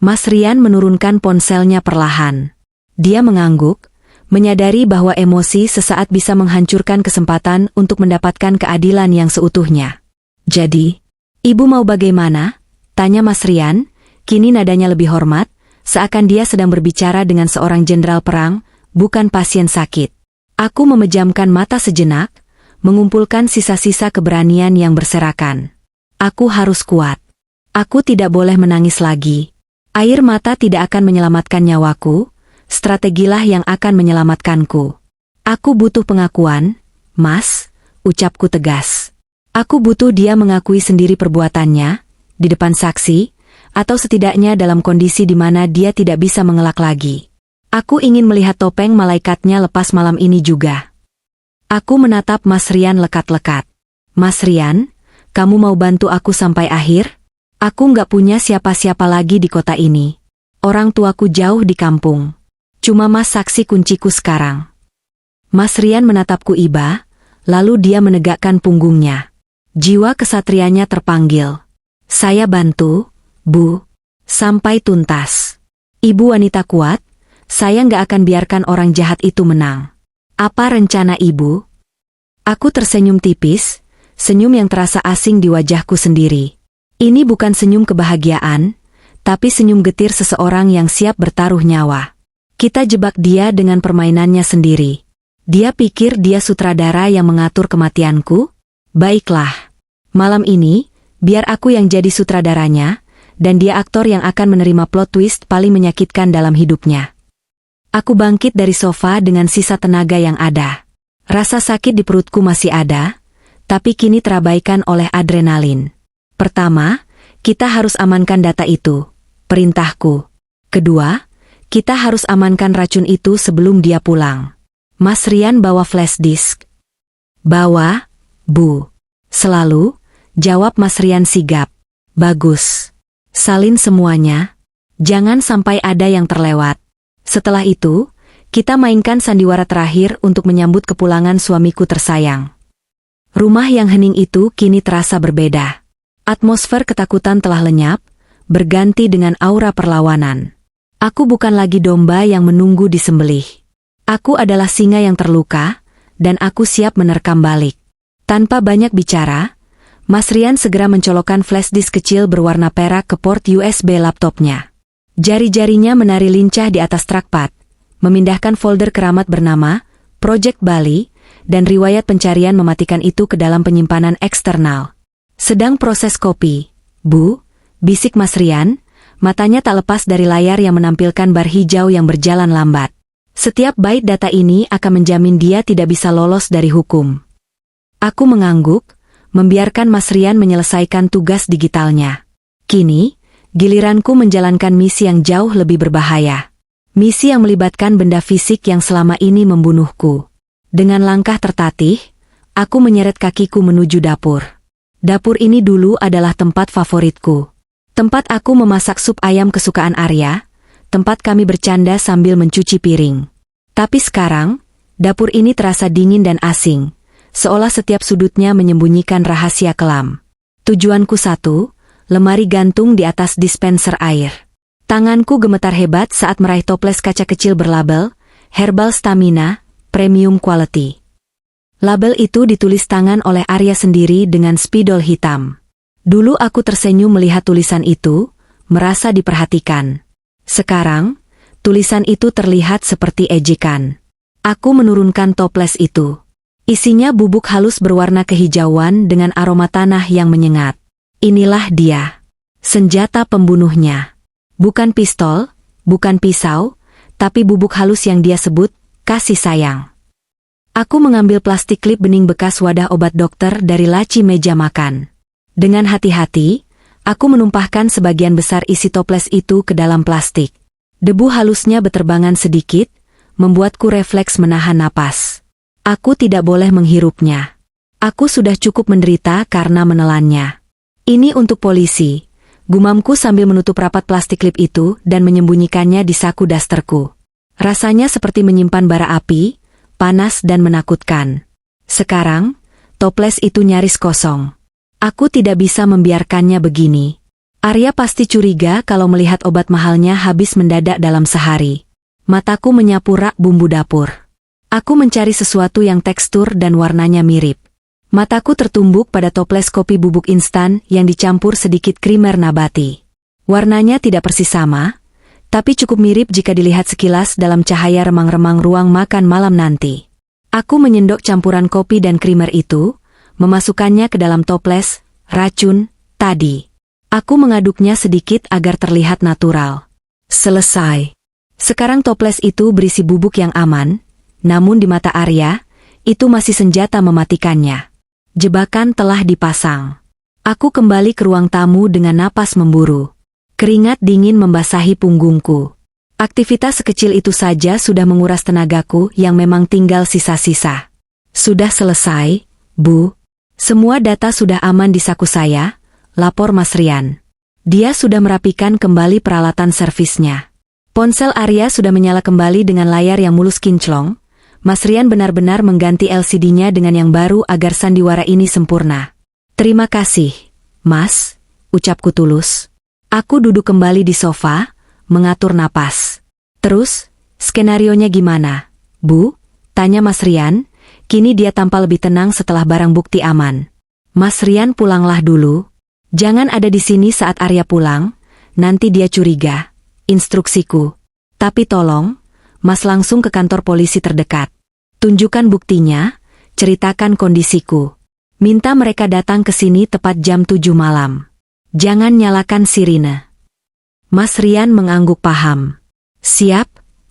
Mas Rian menurunkan ponselnya perlahan. Dia mengangguk, menyadari bahwa emosi sesaat bisa menghancurkan kesempatan untuk mendapatkan keadilan yang seutuhnya. Jadi, ibu mau bagaimana? Tanya Mas Rian, kini nadanya lebih hormat, seakan dia sedang berbicara dengan seorang jenderal perang, bukan pasien sakit. Aku memejamkan mata sejenak, mengumpulkan sisa-sisa keberanian yang berserakan. Aku harus kuat. Aku tidak boleh menangis lagi. Air mata tidak akan menyelamatkan nyawaku, strategilah yang akan menyelamatkanku. Aku butuh pengakuan, Mas, ucapku tegas. Aku butuh dia mengakui sendiri perbuatannya, di depan saksi, atau setidaknya dalam kondisi di mana dia tidak bisa mengelak lagi. Aku ingin melihat topeng malaikatnya lepas malam ini juga. Aku menatap Mas Rian lekat-lekat. Mas Rian, kamu mau bantu aku sampai akhir? Aku nggak punya siapa-siapa lagi di kota ini. Orang tuaku jauh di kampung. Cuma Mas saksi kunciku sekarang. Mas Rian menatapku iba, lalu dia menegakkan punggungnya. Jiwa kesatrianya terpanggil. Saya bantu, Bu, sampai tuntas. Ibu wanita kuat, saya nggak akan biarkan orang jahat itu menang. Apa rencana ibu? Aku tersenyum tipis, senyum yang terasa asing di wajahku sendiri. Ini bukan senyum kebahagiaan, tapi senyum getir seseorang yang siap bertaruh nyawa. Kita jebak dia dengan permainannya sendiri. Dia pikir dia sutradara yang mengatur kematianku? Baiklah. Malam ini, biar aku yang jadi sutradaranya, dan dia aktor yang akan menerima plot twist paling menyakitkan dalam hidupnya. Aku bangkit dari sofa dengan sisa tenaga yang ada. Rasa sakit di perutku masih ada, tapi kini terabaikan oleh adrenalin. Pertama, kita harus amankan data itu, perintahku. Kedua, kita harus amankan racun itu sebelum dia pulang. Mas Rian bawa flash disk. Bawa, Bu. Selalu, jawab Mas Rian sigap. Bagus. Salin semuanya. Jangan sampai ada yang terlewat. Setelah itu, kita mainkan sandiwara terakhir untuk menyambut kepulangan suamiku tersayang. Rumah yang hening itu kini terasa berbeda. Atmosfer ketakutan telah lenyap, berganti dengan aura perlawanan. Aku bukan lagi domba yang menunggu disembelih. Aku adalah singa yang terluka, dan aku siap menerkam balik. Tanpa banyak bicara, Mas Rian segera mencolokkan flash disk kecil berwarna perak ke port USB laptopnya. Jari-jarinya menari lincah di atas trackpad, memindahkan folder keramat bernama Project Bali, dan riwayat pencarian mematikan itu ke dalam penyimpanan eksternal. Sedang proses copy, Bu, bisik Mas Rian, matanya tak lepas dari layar yang menampilkan bar hijau yang berjalan lambat. Setiap bait data ini akan menjamin dia tidak bisa lolos dari hukum. Aku mengangguk, membiarkan Mas Rian menyelesaikan tugas digitalnya. Kini, giliranku menjalankan misi yang jauh lebih berbahaya. Misi yang melibatkan benda fisik yang selama ini membunuhku. Dengan langkah tertatih, aku menyeret kakiku menuju dapur. Dapur ini dulu adalah tempat favoritku. Tempat aku memasak sup ayam kesukaan Arya, tempat kami bercanda sambil mencuci piring. Tapi sekarang, dapur ini terasa dingin dan asing, seolah setiap sudutnya menyembunyikan rahasia kelam. Tujuanku satu, lemari gantung di atas dispenser air. Tanganku gemetar hebat saat meraih toples kaca kecil berlabel, Herbal Stamina, Premium Quality. Label itu ditulis tangan oleh Arya sendiri dengan spidol hitam. Dulu aku tersenyum melihat tulisan itu, merasa diperhatikan. Sekarang, tulisan itu terlihat seperti ejekan. Aku menurunkan toples itu. Isinya bubuk halus berwarna kehijauan dengan aroma tanah yang menyengat. Inilah dia. Senjata pembunuhnya. Bukan pistol, bukan pisau, tapi bubuk halus yang dia sebut, kasih sayang. Aku mengambil plastik klip bening bekas wadah obat dokter dari laci meja makan. Dengan hati-hati, aku menumpahkan sebagian besar isi toples itu ke dalam plastik. Debu halusnya beterbangan sedikit, membuatku refleks menahan napas. Aku tidak boleh menghirupnya. Aku sudah cukup menderita karena menelannya. Ini untuk polisi, gumamku sambil menutup rapat plastik klip itu dan menyembunyikannya di saku dasterku. Rasanya seperti menyimpan bara api, panas dan menakutkan. Sekarang, toples itu nyaris kosong. Aku tidak bisa membiarkannya begini. Arya pasti curiga kalau melihat obat mahalnya habis mendadak dalam sehari. Mataku menyapu rak bumbu dapur. Aku mencari sesuatu yang tekstur dan warnanya mirip. Mataku tertumbuk pada toples kopi bubuk instan yang dicampur sedikit krimer nabati. Warnanya tidak persis sama, tapi cukup mirip jika dilihat sekilas dalam cahaya remang-remang ruang makan malam nanti. Aku menyendok campuran kopi dan krimer itu, memasukkannya ke dalam toples, racun, tadi. Aku mengaduknya sedikit agar terlihat natural. Selesai. Sekarang toples itu berisi bubuk yang aman, namun di mata Arya, itu masih senjata mematikannya. Jebakan telah dipasang. Aku kembali ke ruang tamu dengan napas memburu. Keringat dingin membasahi punggungku. Aktivitas sekecil itu saja sudah menguras tenagaku yang memang tinggal sisa-sisa. Sudah selesai, Bu. Semua data sudah aman di saku saya, lapor Mas Rian. Dia sudah merapikan kembali peralatan servisnya. Ponsel Arya sudah menyala kembali dengan layar yang mulus kinclong. Mas Rian benar-benar mengganti LCD-nya dengan yang baru agar sandiwara ini sempurna. Terima kasih, Mas, ucapku tulus. Aku duduk kembali di sofa, mengatur napas. Terus, skenarionya gimana, Bu? Tanya Mas Rian. Kini dia tampak lebih tenang setelah barang bukti aman. Mas Rian, pulanglah dulu. Jangan ada di sini saat Arya pulang, nanti dia curiga. Instruksiku. Tapi tolong, Mas langsung ke kantor polisi terdekat. Tunjukkan buktinya, ceritakan kondisiku. Minta mereka datang ke sini tepat jam 7 malam. Jangan nyalakan sirine. Mas Rian mengangguk paham. Siap,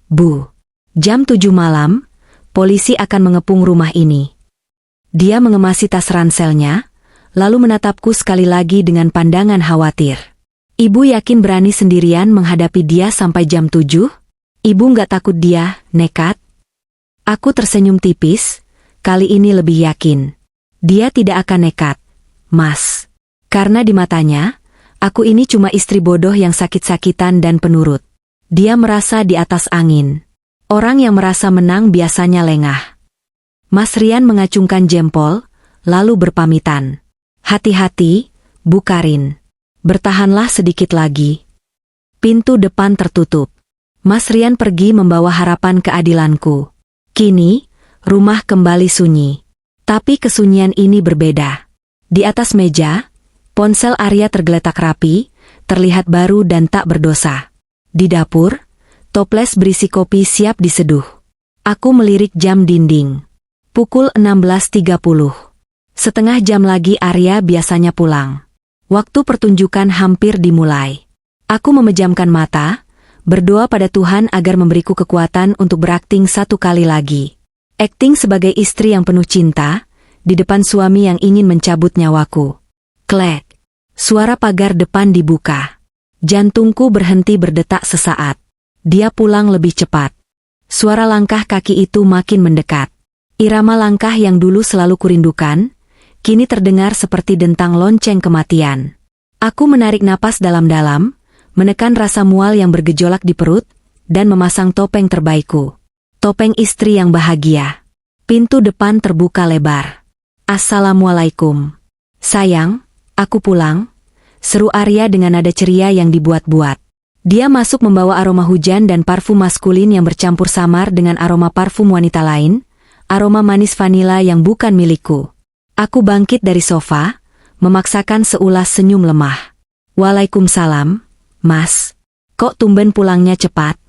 Bu. Jam 7 malam, polisi akan mengepung rumah ini. Dia mengemasi tas ranselnya, lalu menatapku sekali lagi dengan pandangan khawatir. Ibu yakin berani sendirian menghadapi dia sampai jam 7? Ibu nggak takut dia nekat? Aku tersenyum tipis, kali ini lebih yakin. Dia tidak akan nekat, Mas. Karena di matanya, aku ini cuma istri bodoh yang sakit-sakitan dan penurut. Dia merasa di atas angin. Orang yang merasa menang biasanya lengah. Mas Rian mengacungkan jempol, lalu berpamitan. Hati-hati, Bu Karin. Bertahanlah sedikit lagi. Pintu depan tertutup. Mas Rian pergi membawa harapan keadilanku. Kini, rumah kembali sunyi. Tapi kesunyian ini berbeda. Di atas meja, ponsel Arya tergeletak rapi, terlihat baru dan tak berdosa. Di dapur, toples berisi kopi siap diseduh. Aku melirik jam dinding. Pukul 16.30. Setengah jam lagi Arya biasanya pulang. Waktu pertunjukan hampir dimulai. Aku memejamkan mata, berdoa pada Tuhan agar memberiku kekuatan untuk berakting satu kali lagi. Akting sebagai istri yang penuh cinta, di depan suami yang ingin mencabut nyawaku. Klek. Suara pagar depan dibuka. Jantungku berhenti berdetak sesaat. Dia pulang lebih cepat. Suara langkah kaki itu makin mendekat. Irama langkah yang dulu selalu kurindukan, kini terdengar seperti dentang lonceng kematian. Aku menarik napas dalam-dalam, menekan rasa mual yang bergejolak di perut, dan memasang topeng terbaikku. Topeng istri yang bahagia. Pintu depan terbuka lebar. "Assalamualaikum. Sayang, aku pulang," seru Arya dengan nada ceria yang dibuat-buat. Dia masuk membawa aroma hujan dan parfum maskulin yang bercampur samar dengan aroma parfum wanita lain, aroma manis vanila yang bukan milikku. Aku bangkit dari sofa, memaksakan seulas senyum lemah. "Waalaikumsalam, Mas. Kok tumben pulangnya cepat?"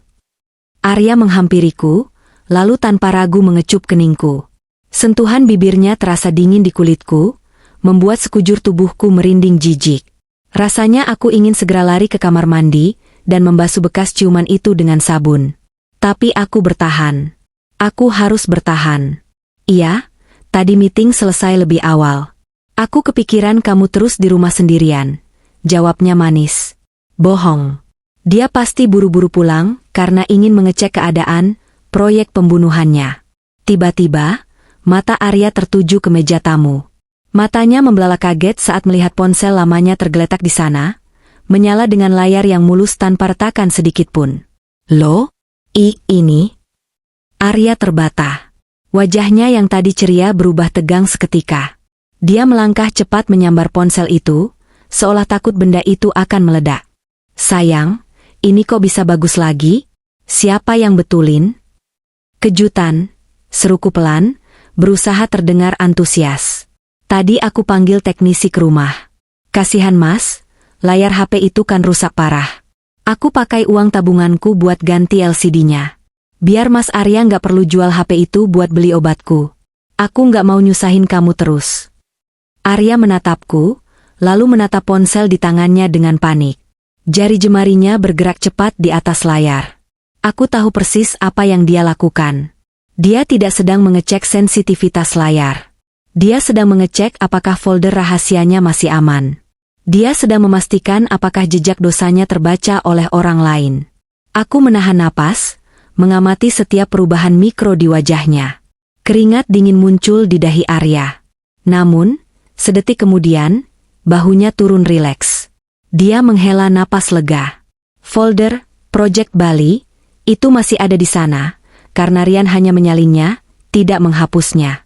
Arya menghampiriku, lalu tanpa ragu mengecup keningku. Sentuhan bibirnya terasa dingin di kulitku, membuat sekujur tubuhku merinding jijik. Rasanya aku ingin segera lari ke kamar mandi, dan membasuh bekas ciuman itu dengan sabun. Tapi aku bertahan. Aku harus bertahan. "Iya, tadi meeting selesai lebih awal. Aku kepikiran kamu terus di rumah sendirian," jawabnya manis. Bohong. Dia pasti buru-buru pulang, karena ingin mengecek keadaan proyek pembunuhannya. Tiba-tiba, mata Arya tertuju ke meja tamu. Matanya membelalak kaget saat melihat ponsel lamanya tergeletak di sana, menyala dengan layar yang mulus tanpa retakan sedikitpun. "Loh? Ini?" Arya terbata. Wajahnya yang tadi ceria berubah tegang seketika. Dia melangkah cepat menyambar ponsel itu, seolah takut benda itu akan meledak. "Sayang, ini kok bisa bagus lagi? Siapa yang betulin?" "Kejutan," seruku pelan, berusaha terdengar antusias. "Tadi aku panggil teknisi ke rumah. Kasihan Mas, layar HP itu kan rusak parah. Aku pakai uang tabunganku buat ganti LCD-nya. Biar Mas Arya nggak perlu jual HP itu buat beli obatku. Aku nggak mau nyusahin kamu terus." Arya menatapku, lalu menatap ponsel di tangannya dengan panik. Jari jemarinya bergerak cepat di atas layar. Aku tahu persis apa yang dia lakukan. Dia tidak sedang mengecek sensitivitas layar. Dia sedang mengecek apakah folder rahasianya masih aman. Dia sedang memastikan apakah jejak dosanya terbaca oleh orang lain. Aku menahan napas, mengamati setiap perubahan mikro di wajahnya. Keringat dingin muncul di dahi Arya. Namun, sedetik kemudian, bahunya turun rileks. Dia menghela napas lega. Folder Project Bali itu masih ada di sana, karena Rian hanya menyalinnya, tidak menghapusnya.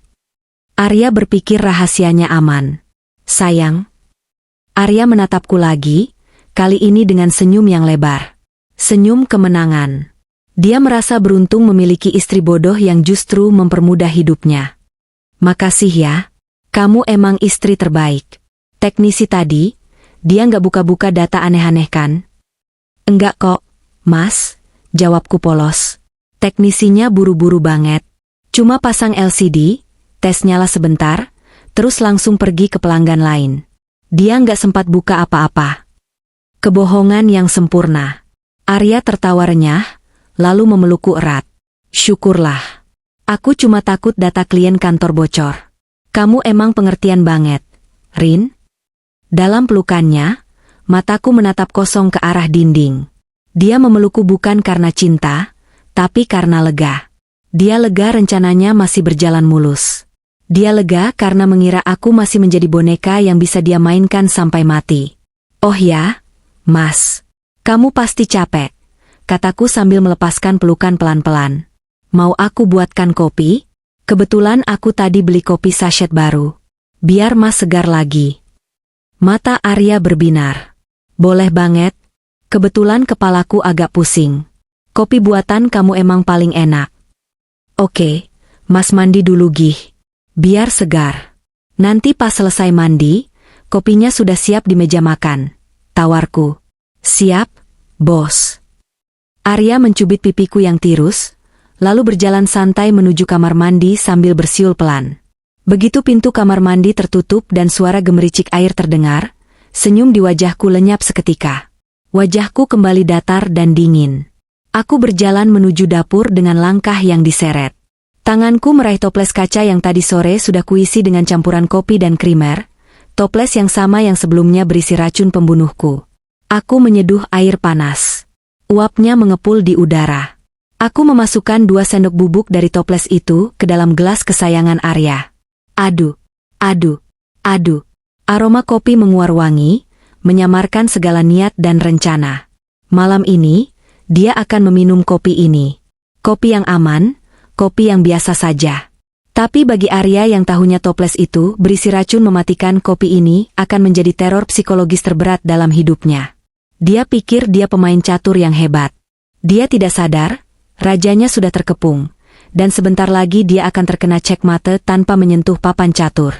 Arya berpikir rahasianya aman. "Sayang." Arya menatapku lagi, kali ini dengan senyum yang lebar. Senyum kemenangan. Dia merasa beruntung memiliki istri bodoh yang justru mempermudah hidupnya. "Makasih ya, kamu emang istri terbaik." "Teknisi tadi, dia nggak buka-buka data aneh-aneh kan?" "Enggak kok, Mas," jawabku polos. "Teknisinya buru-buru banget. Cuma pasang LCD, tes nyala sebentar, terus langsung pergi ke pelanggan lain. Dia nggak sempat buka apa-apa." Kebohongan yang sempurna. Arya tertawa renyah, lalu memelukku erat. "Syukurlah. Aku cuma takut data klien kantor bocor. Kamu emang pengertian banget, Rin." Dalam pelukannya, mataku menatap kosong ke arah dinding. Dia memelukku bukan karena cinta, tapi karena lega. Dia lega rencananya masih berjalan mulus. Dia lega karena mengira aku masih menjadi boneka yang bisa dia mainkan sampai mati. "Oh ya, Mas. Kamu pasti capek," kataku sambil melepaskan pelukan pelan-pelan. "Mau aku buatkan kopi? Kebetulan aku tadi beli kopi sachet baru. Biar Mas segar lagi." Mata Arya berbinar. "Boleh banget. Kebetulan kepalaku agak pusing. Kopi buatan kamu emang paling enak." "Oke, Mas mandi dulu gih. Biar segar. Nanti pas selesai mandi, kopinya sudah siap di meja makan," tawarku. "Siap, Bos." Arya mencubit pipiku yang tirus, lalu berjalan santai menuju kamar mandi sambil bersiul pelan. Begitu pintu kamar mandi tertutup dan suara gemericik air terdengar, senyum di wajahku lenyap seketika. Wajahku kembali datar dan dingin. Aku berjalan menuju dapur dengan langkah yang diseret. Tanganku meraih toples kaca yang tadi sore sudah kuisi dengan campuran kopi dan krimer, toples yang sama yang sebelumnya berisi racun pembunuhku. Aku menyeduh air panas. Uapnya mengepul di udara. Aku memasukkan 2 sendok bubuk dari toples itu ke dalam gelas kesayangan Arya. Aduk, aduk, aduk. Aroma kopi menguar wangi, menyamarkan segala niat dan rencana. Malam ini, dia akan meminum kopi ini. Kopi yang aman, kopi yang biasa saja. Tapi bagi Arya yang tahunya toples itu berisi racun mematikan, kopi ini akan menjadi teror psikologis terberat dalam hidupnya. Dia pikir dia pemain catur yang hebat. Dia tidak sadar, rajanya sudah terkepung, dan sebentar lagi dia akan terkena cekmate tanpa menyentuh papan catur.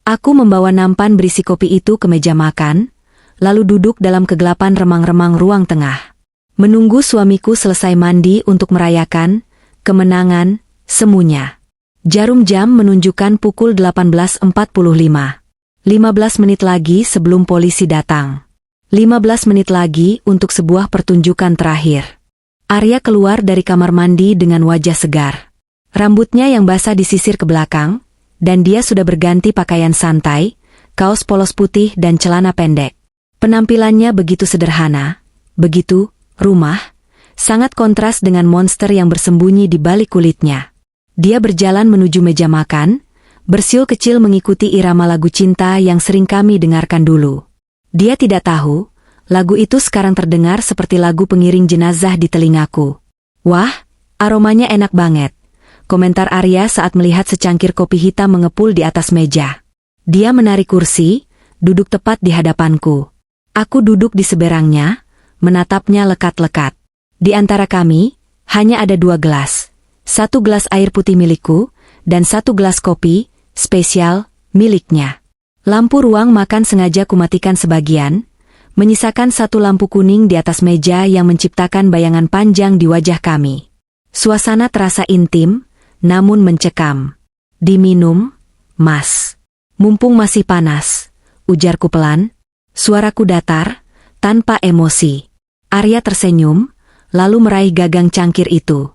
Aku membawa nampan berisi kopi itu ke meja makan, lalu duduk dalam kegelapan remang-remang ruang tengah. Menunggu suamiku selesai mandi untuk merayakan kemenangan semuanya. Jarum jam menunjukkan pukul 18.45. 15 menit lagi sebelum polisi datang. 15 menit lagi untuk sebuah pertunjukan terakhir. Arya keluar dari kamar mandi dengan wajah segar. Rambutnya yang basah disisir ke belakang, dan dia sudah berganti pakaian santai, kaos polos putih dan celana pendek. Penampilannya begitu sederhana, begitu rumah, sangat kontras dengan monster yang bersembunyi di balik kulitnya. Dia berjalan menuju meja makan, bersiul kecil mengikuti irama lagu cinta yang sering kami dengarkan dulu. Dia tidak tahu, lagu itu sekarang terdengar seperti lagu pengiring jenazah di telingaku. Wah, aromanya enak banget, komentar Arya saat melihat secangkir kopi hitam mengepul di atas meja. Dia menarik kursi, duduk tepat di hadapanku. Aku duduk di seberangnya, menatapnya lekat-lekat. Di antara kami, hanya ada 2 gelas. 1 gelas air putih milikku, dan 1 gelas kopi, spesial, miliknya. Lampu ruang makan sengaja kumatikan sebagian, menyisakan 1 lampu kuning di atas meja yang menciptakan bayangan panjang di wajah kami. Suasana terasa intim, namun mencekam. Diminum, Mas. Mumpung masih panas, ujarku pelan, suaraku datar, tanpa emosi. Arya tersenyum, lalu meraih gagang cangkir itu.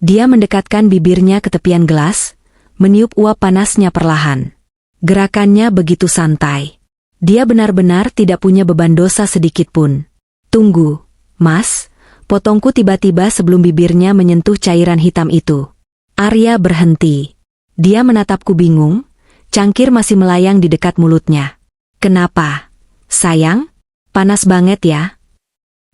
Dia mendekatkan bibirnya ke tepian gelas, meniup uap panasnya perlahan. Gerakannya begitu santai. Dia benar-benar tidak punya beban dosa sedikit pun. Tunggu, Mas, potongku tiba-tiba sebelum bibirnya menyentuh cairan hitam itu. Arya berhenti. Dia menatapku bingung, cangkir masih melayang di dekat mulutnya. Kenapa? Sayang? Panas banget ya?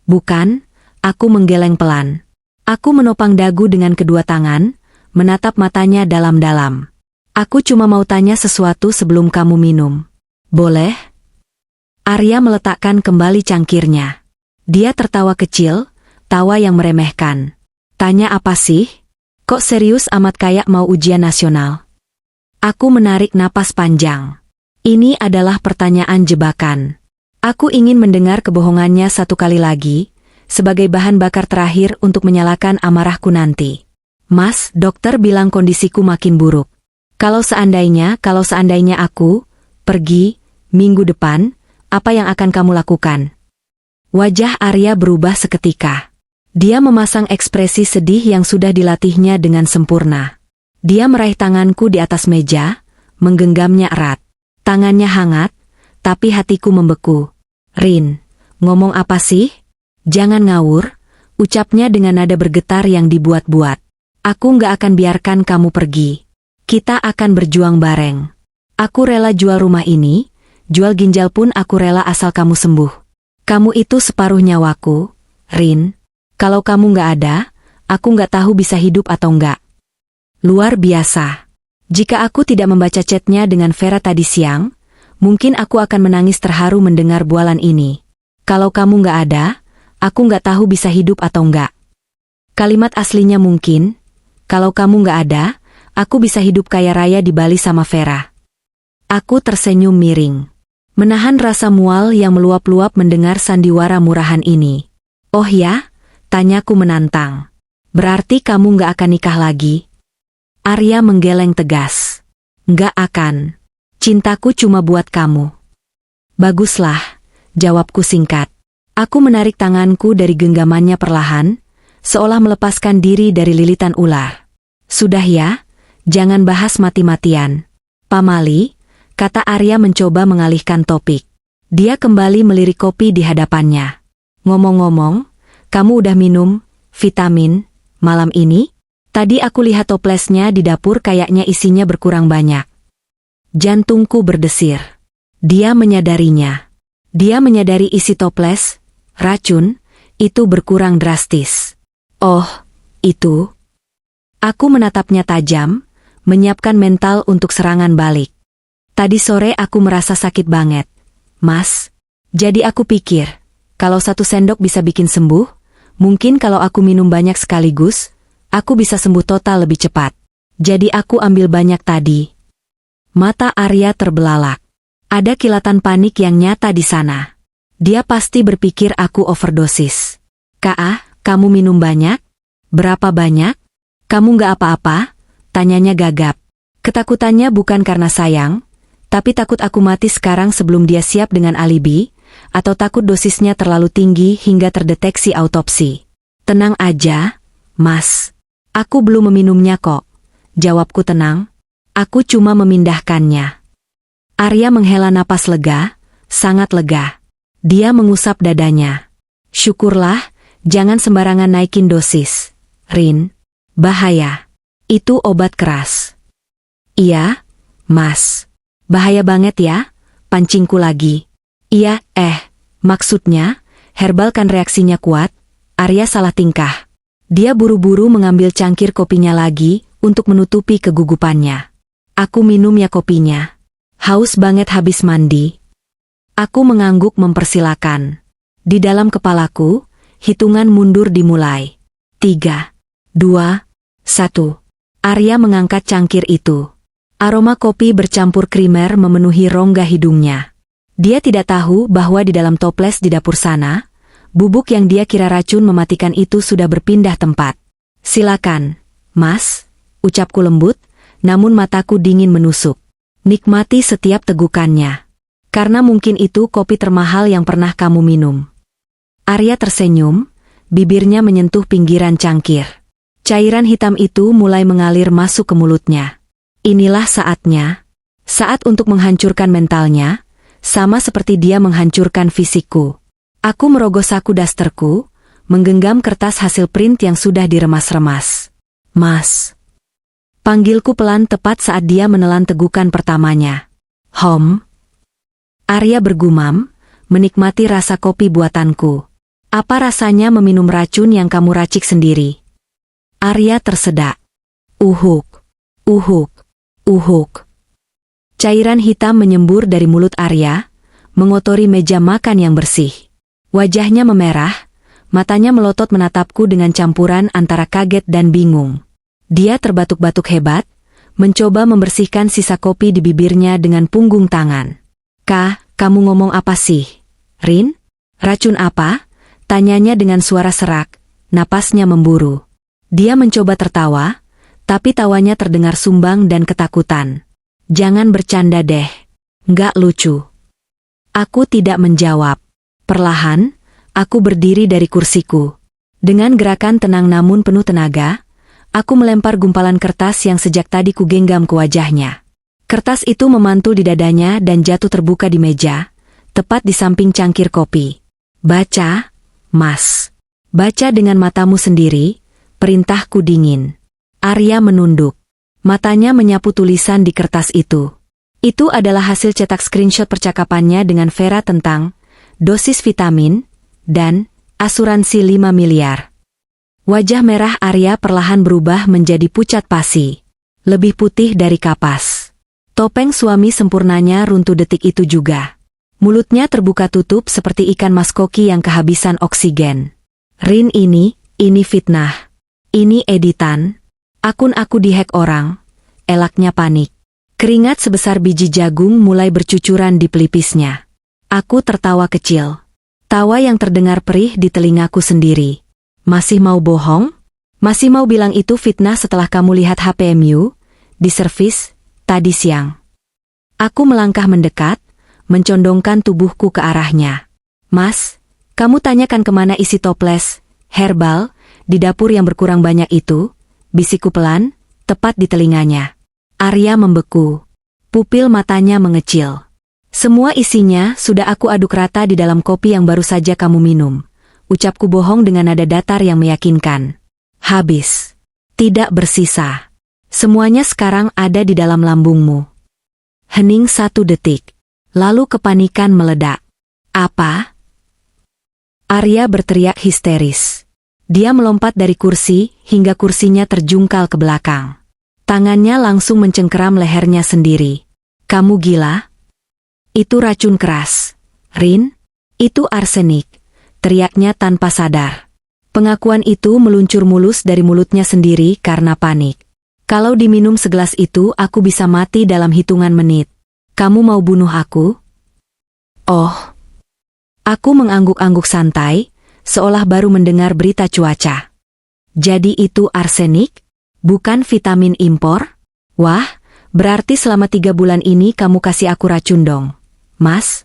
Bukan, aku menggeleng pelan. Aku menopang dagu dengan kedua tangan, menatap matanya dalam-dalam. Aku cuma mau tanya sesuatu sebelum kamu minum. Boleh? Arya meletakkan kembali cangkirnya. Dia tertawa kecil, tawa yang meremehkan. Tanya apa sih? Kok serius amat kayak mau ujian nasional? Aku menarik napas panjang. Ini adalah pertanyaan jebakan. Aku ingin mendengar kebohongannya 1 kali lagi, sebagai bahan bakar terakhir untuk menyalakan amarahku nanti. Mas, dokter bilang kondisiku makin buruk. Kalau seandainya aku pergi minggu depan, apa yang akan kamu lakukan? Wajah Arya berubah seketika. Dia memasang ekspresi sedih yang sudah dilatihnya dengan sempurna. Dia meraih tanganku di atas meja, menggenggamnya erat. Tangannya hangat, tapi hatiku membeku. Rin, ngomong apa sih? Jangan ngawur, ucapnya dengan nada bergetar yang dibuat-buat. Aku nggak akan biarkan kamu pergi. Kita akan berjuang bareng. Aku rela jual rumah ini, jual ginjal pun aku rela asal kamu sembuh. Kamu itu separuh nyawaku, Rin. Kalau kamu nggak ada, aku nggak tahu bisa hidup atau nggak. Luar biasa. Jika aku tidak membaca chatnya dengan Vera tadi siang, mungkin aku akan menangis terharu mendengar bualan ini. Kalau kamu nggak ada, aku nggak tahu bisa hidup atau nggak. Kalimat aslinya mungkin, kalau kamu nggak ada, aku bisa hidup kaya raya di Bali sama Vera. Aku tersenyum miring. Menahan rasa mual yang meluap-luap mendengar sandiwara murahan ini. Oh ya? Tanyaku menantang. Berarti kamu nggak akan nikah lagi? Arya menggeleng tegas. Nggak akan. Cintaku cuma buat kamu. Baguslah, jawabku singkat. Aku menarik tanganku dari genggamannya perlahan, seolah melepaskan diri dari lilitan ular. Sudah ya, jangan bahas mati-matian. Pamali, kata Arya mencoba mengalihkan topik. Dia kembali melirik kopi di hadapannya. Ngomong-ngomong, kamu udah minum vitamin malam ini? Tadi aku lihat toplesnya di dapur kayaknya isinya berkurang banyak. Jantungku berdesir. Dia menyadarinya. Dia menyadari isi toples, racun, itu berkurang drastis. Oh, itu? Aku menatapnya tajam, menyiapkan mental untuk serangan balik. Tadi sore aku merasa sakit banget, Mas. Jadi aku pikir, kalau 1 sendok bisa bikin sembuh, mungkin kalau aku minum banyak sekaligus, aku bisa sembuh total lebih cepat. Jadi aku ambil banyak tadi. Mata Arya terbelalak. Ada kilatan panik yang nyata di sana. Dia pasti berpikir aku overdosis. Kak, kamu minum banyak? Berapa banyak? Kamu nggak apa-apa? Tanyanya gagap. Ketakutannya bukan karena sayang, tapi takut aku mati sekarang sebelum dia siap dengan alibi, atau takut dosisnya terlalu tinggi hingga terdeteksi autopsi. Tenang aja, Mas. Aku belum meminumnya kok. Jawabku tenang. Aku cuma memindahkannya. Arya menghela napas lega, sangat lega. Dia mengusap dadanya. Syukurlah, jangan sembarangan naikin dosis. Rin, bahaya. Itu obat keras. Iya, Mas. Bahaya banget ya, pancingku lagi. Iya, maksudnya, herbal kan reaksinya kuat. Arya salah tingkah. Dia buru-buru mengambil cangkir kopinya lagi untuk menutupi kegugupannya. Aku minum ya kopinya. Haus banget habis mandi. Aku mengangguk mempersilakan. Di dalam kepalaku, hitungan mundur dimulai. 3, 2, 1. Arya mengangkat cangkir itu. Aroma kopi bercampur krimer memenuhi rongga hidungnya. Dia tidak tahu bahwa di dalam toples di dapur sana, bubuk yang dia kira racun mematikan itu sudah berpindah tempat. Silakan, Mas, ucapku lembut, namun mataku dingin menusuk. Nikmati setiap tegukannya. Karena mungkin itu kopi termahal yang pernah kamu minum. Arya tersenyum, bibirnya menyentuh pinggiran cangkir. Cairan hitam itu mulai mengalir masuk ke mulutnya. Inilah saatnya. Saat untuk menghancurkan mentalnya, sama seperti dia menghancurkan fisikku. Aku merogoh saku dasterku, menggenggam kertas hasil print yang sudah diremas-remas. Mas. Panggilku pelan tepat saat dia menelan tegukan pertamanya. Hom. Arya bergumam, menikmati rasa kopi buatanku. Apa rasanya meminum racun yang kamu racik sendiri? Arya tersedak. Uhuk. Uhuk. Uhuk. Cairan hitam menyembur dari mulut Arya, mengotori meja makan yang bersih. Wajahnya memerah, matanya melotot menatapku dengan campuran antara kaget dan bingung. Dia terbatuk-batuk hebat, mencoba membersihkan sisa kopi di bibirnya dengan punggung tangan. Kamu ngomong apa sih? Rin? Racun apa? Tanyanya dengan suara serak, napasnya memburu. Dia mencoba tertawa, tapi tawanya terdengar sumbang dan ketakutan. Jangan bercanda deh. Nggak lucu. Aku tidak menjawab. Perlahan, aku berdiri dari kursiku. Dengan gerakan tenang namun penuh tenaga, aku melempar gumpalan kertas yang sejak tadi kugenggam ke wajahnya. Kertas itu memantul di dadanya dan jatuh terbuka di meja, tepat di samping cangkir kopi. Baca, Mas. Baca dengan matamu sendiri, perintahku dingin. Arya menunduk. Matanya menyapu tulisan di kertas itu. Itu adalah hasil cetak screenshot percakapannya dengan Vera tentang dosis vitamin dan asuransi 5 miliar. Wajah merah Arya perlahan berubah menjadi pucat pasi. Lebih putih dari kapas. Topeng suami sempurnanya runtuh detik itu juga. Mulutnya terbuka tutup seperti ikan maskoki yang kehabisan oksigen. Rin ini fitnah. Ini editan. Akun aku dihack orang. Elaknya panik. Keringat sebesar biji jagung mulai bercucuran di pelipisnya. Aku tertawa kecil. Tawa yang terdengar perih di telingaku sendiri. Masih mau bohong? Masih mau bilang itu fitnah setelah kamu lihat HPMU di servis tadi siang? Aku melangkah mendekat, mencondongkan tubuhku ke arahnya. Mas, kamu tanyakan kemana isi toples herbal di dapur yang berkurang banyak itu? Bisikku pelan, tepat di telinganya. Arya membeku. Pupil matanya mengecil. Semua isinya sudah aku aduk rata di dalam kopi yang baru saja kamu minum. Ucapku bohong dengan nada datar yang meyakinkan. Habis. Tidak bersisa. Semuanya sekarang ada di dalam lambungmu. Hening 1 detik. Lalu kepanikan meledak. Apa? Arya berteriak histeris. Dia melompat dari kursi hingga kursinya terjungkal ke belakang. Tangannya langsung mencengkeram lehernya sendiri. Kamu gila? Itu racun keras. Rin, itu arsenik, teriaknya tanpa sadar. Pengakuan itu meluncur mulus dari mulutnya sendiri karena panik. Kalau diminum segelas itu aku bisa mati dalam hitungan menit. Kamu mau bunuh aku? Oh. Aku mengangguk-angguk santai, seolah baru mendengar berita cuaca. Jadi itu arsenik? Bukan vitamin impor? Wah, berarti selama 3 bulan ini kamu kasih aku racun dong, Mas?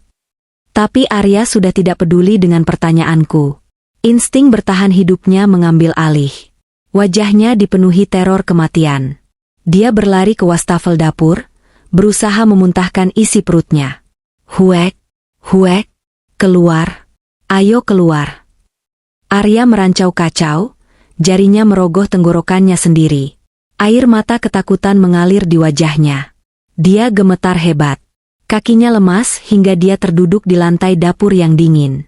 Tapi Arya sudah tidak peduli dengan pertanyaanku. Insting bertahan hidupnya mengambil alih. Wajahnya dipenuhi teror kematian. Dia berlari ke wastafel dapur, berusaha memuntahkan isi perutnya. Huek, huek, keluar, ayo keluar. Arya merancau kacau, jarinya merogoh tenggorokannya sendiri. Air mata ketakutan mengalir di wajahnya. Dia gemetar hebat. Kakinya lemas hingga dia terduduk di lantai dapur yang dingin.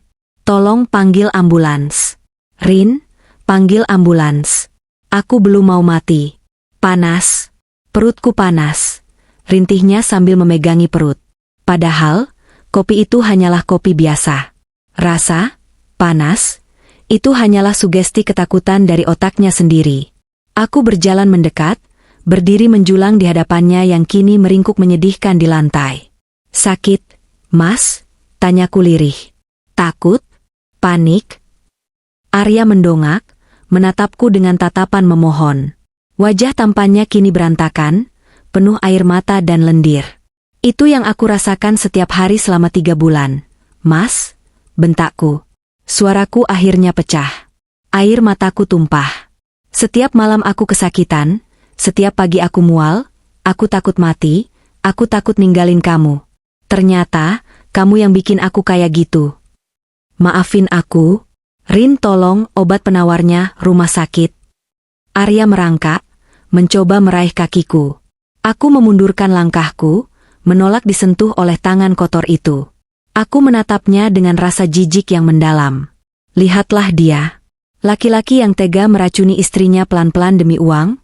Tolong panggil ambulans. Rin, panggil ambulans. Aku belum mau mati. Panas. Perutku panas. Rintihnya sambil memegangi perut. Padahal, kopi itu hanyalah kopi biasa. Rasa, panas, itu hanyalah sugesti ketakutan dari otaknya sendiri. Aku berjalan mendekat, berdiri menjulang di hadapannya yang kini meringkuk menyedihkan di lantai. Sakit, Mas? Tanyaku lirih. Takut? Panik? Arya mendongak, menatapku dengan tatapan memohon. Wajah tampannya kini berantakan, penuh air mata dan lendir. Itu yang aku rasakan setiap hari selama 3 bulan. Mas? Bentakku. Suaraku akhirnya pecah. Air mataku tumpah. Setiap malam aku kesakitan, setiap pagi aku mual, aku takut mati, aku takut ninggalin kamu. Ternyata, kamu yang bikin aku kayak gitu. Maafin aku. Rin, tolong, obat penawarnya, rumah sakit. Arya merangkak, mencoba meraih kakiku. Aku memundurkan langkahku, menolak disentuh oleh tangan kotor itu. Aku menatapnya dengan rasa jijik yang mendalam. Lihatlah dia. Laki-laki yang tega meracuni istrinya pelan-pelan demi uang,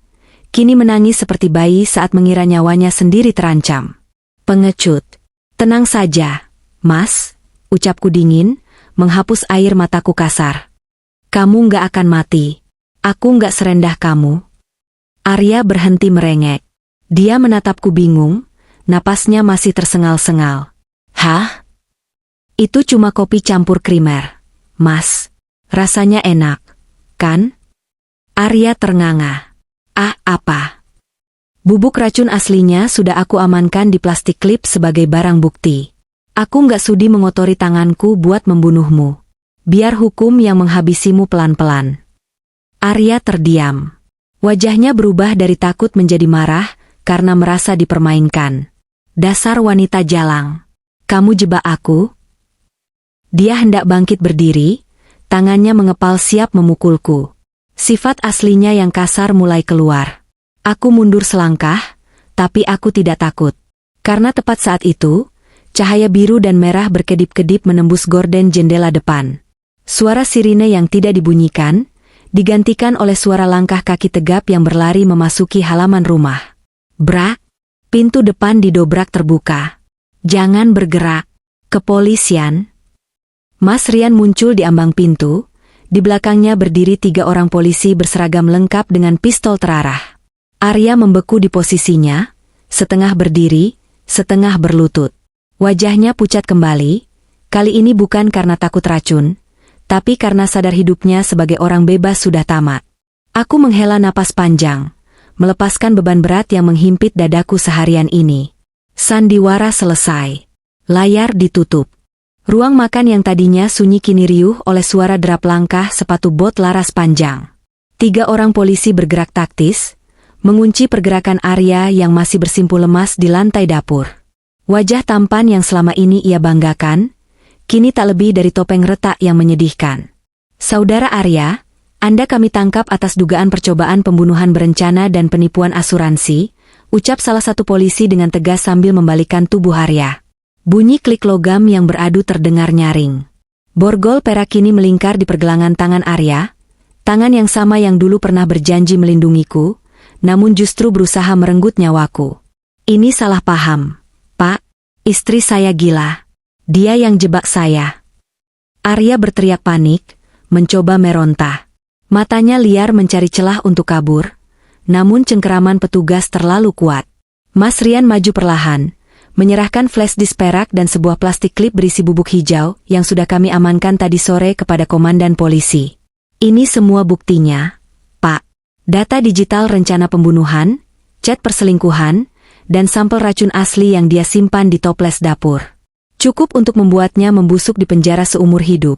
kini menangis seperti bayi saat mengira nyawanya sendiri terancam. Pengecut. Tenang saja, Mas, ucapku dingin, menghapus air mataku kasar. Kamu nggak akan mati. Aku nggak serendah kamu. Arya berhenti merengek. Dia menatapku bingung, napasnya masih tersengal-sengal. Hah? Itu cuma kopi campur krimer, Mas. Rasanya enak, kan? Arya ternganga. Ah, apa? Bubuk racun aslinya sudah aku amankan di plastik klip sebagai barang bukti. Aku nggak sudi mengotori tanganku buat membunuhmu. Biar hukum yang menghabisimu pelan-pelan. Arya terdiam. Wajahnya berubah dari takut menjadi marah karena merasa dipermainkan. Dasar wanita jalang. Kamu jebak aku? Dia hendak bangkit berdiri, tangannya mengepal siap memukulku. Sifat aslinya yang kasar mulai keluar. Aku mundur selangkah, tapi aku tidak takut. Karena tepat saat itu, cahaya biru dan merah berkedip-kedip menembus gorden jendela depan. Suara sirine yang tidak dibunyikan, digantikan oleh suara langkah kaki tegap yang berlari memasuki halaman rumah. Brak, pintu depan didobrak terbuka. Jangan bergerak. Kepolisian. Mas Rian muncul di ambang pintu, di belakangnya berdiri 3 orang polisi berseragam lengkap dengan pistol terarah. Arya membeku di posisinya, setengah berdiri, setengah berlutut. Wajahnya pucat kembali, kali ini bukan karena takut racun, tapi karena sadar hidupnya sebagai orang bebas sudah tamat. Aku menghela napas panjang, melepaskan beban berat yang menghimpit dadaku seharian ini. Sandiwara selesai. Layar ditutup. Ruang makan yang tadinya sunyi kini riuh oleh suara derap langkah sepatu bot laras panjang. 3 orang polisi bergerak taktis, mengunci pergerakan Arya yang masih bersimpul lemas di lantai dapur. Wajah tampan yang selama ini ia banggakan, kini tak lebih dari topeng retak yang menyedihkan. Saudara Arya, Anda kami tangkap atas dugaan percobaan pembunuhan berencana dan penipuan asuransi, ucap salah satu polisi dengan tegas sambil membalikkan tubuh Arya. Bunyi klik logam yang beradu terdengar nyaring. Borgol perak kini melingkar di pergelangan tangan Arya, tangan yang sama yang dulu pernah berjanji melindungiku, namun justru berusaha merenggut nyawaku. Ini salah paham, Pak. Istri saya gila. Dia yang jebak saya. Arya berteriak panik, mencoba meronta. Matanya liar mencari celah untuk kabur, namun cengkeraman petugas terlalu kuat. Mas Rian maju perlahan, menyerahkan flash disk perak dan sebuah plastik klip berisi bubuk hijau yang sudah kami amankan tadi sore kepada komandan polisi. Ini semua buktinya, Pak. Data digital rencana pembunuhan, chat perselingkuhan, dan sampel racun asli yang dia simpan di toples dapur. Cukup untuk membuatnya membusuk di penjara seumur hidup,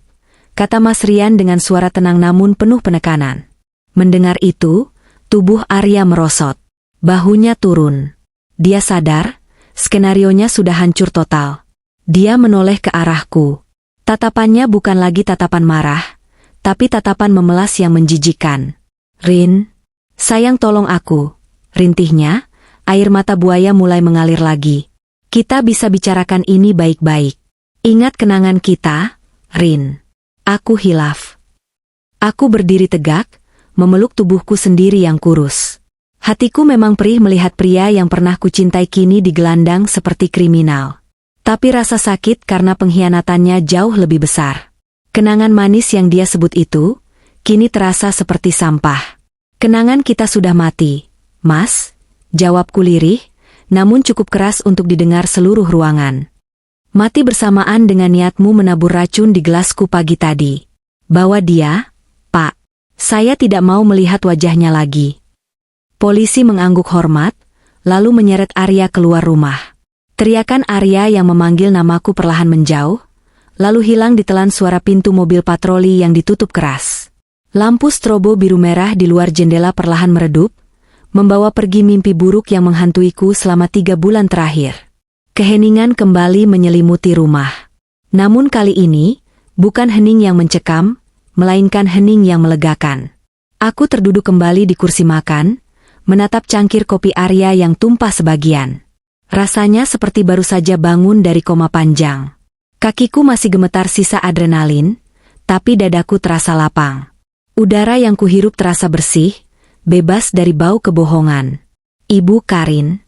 kata Mas Rian dengan suara tenang namun penuh penekanan. Mendengar itu, tubuh Arya merosot. Bahunya turun. Dia sadar, skenarionya sudah hancur total. Dia menoleh ke arahku. Tatapannya bukan lagi tatapan marah, tapi tatapan memelas yang menjijikkan. Rin, sayang tolong aku. Rintihnya, air mata buaya mulai mengalir lagi. Kita bisa bicarakan ini baik-baik. Ingat kenangan kita, Rin. Aku hilaf. Aku berdiri tegak, memeluk tubuhku sendiri yang kurus. Hatiku memang perih melihat pria yang pernah kucintai kini digelandang seperti kriminal. Tapi rasa sakit karena pengkhianatannya jauh lebih besar. Kenangan manis yang dia sebut itu, kini terasa seperti sampah. Kenangan kita sudah mati, Mas, jawabku lirih, namun cukup keras untuk didengar seluruh ruangan. Mati bersamaan dengan niatmu menabur racun di gelasku pagi tadi. Bawa dia, Pak. Saya tidak mau melihat wajahnya lagi. Polisi mengangguk hormat, lalu menyeret Arya keluar rumah. Teriakan Arya yang memanggil namaku perlahan menjauh, lalu hilang ditelan suara pintu mobil patroli yang ditutup keras. Lampu strobo biru merah di luar jendela perlahan meredup, membawa pergi mimpi buruk yang menghantuiku selama 3 bulan terakhir. Keheningan kembali menyelimuti rumah. Namun kali ini, bukan hening yang mencekam, melainkan hening yang melegakan. Aku terduduk kembali di kursi makan, menatap cangkir kopi Arya yang tumpah sebagian. Rasanya seperti baru saja bangun dari koma panjang. Kakiku masih gemetar sisa adrenalin, tapi dadaku terasa lapang. Udara yang kuhirup terasa bersih, bebas dari bau kebohongan. Ibu Karin.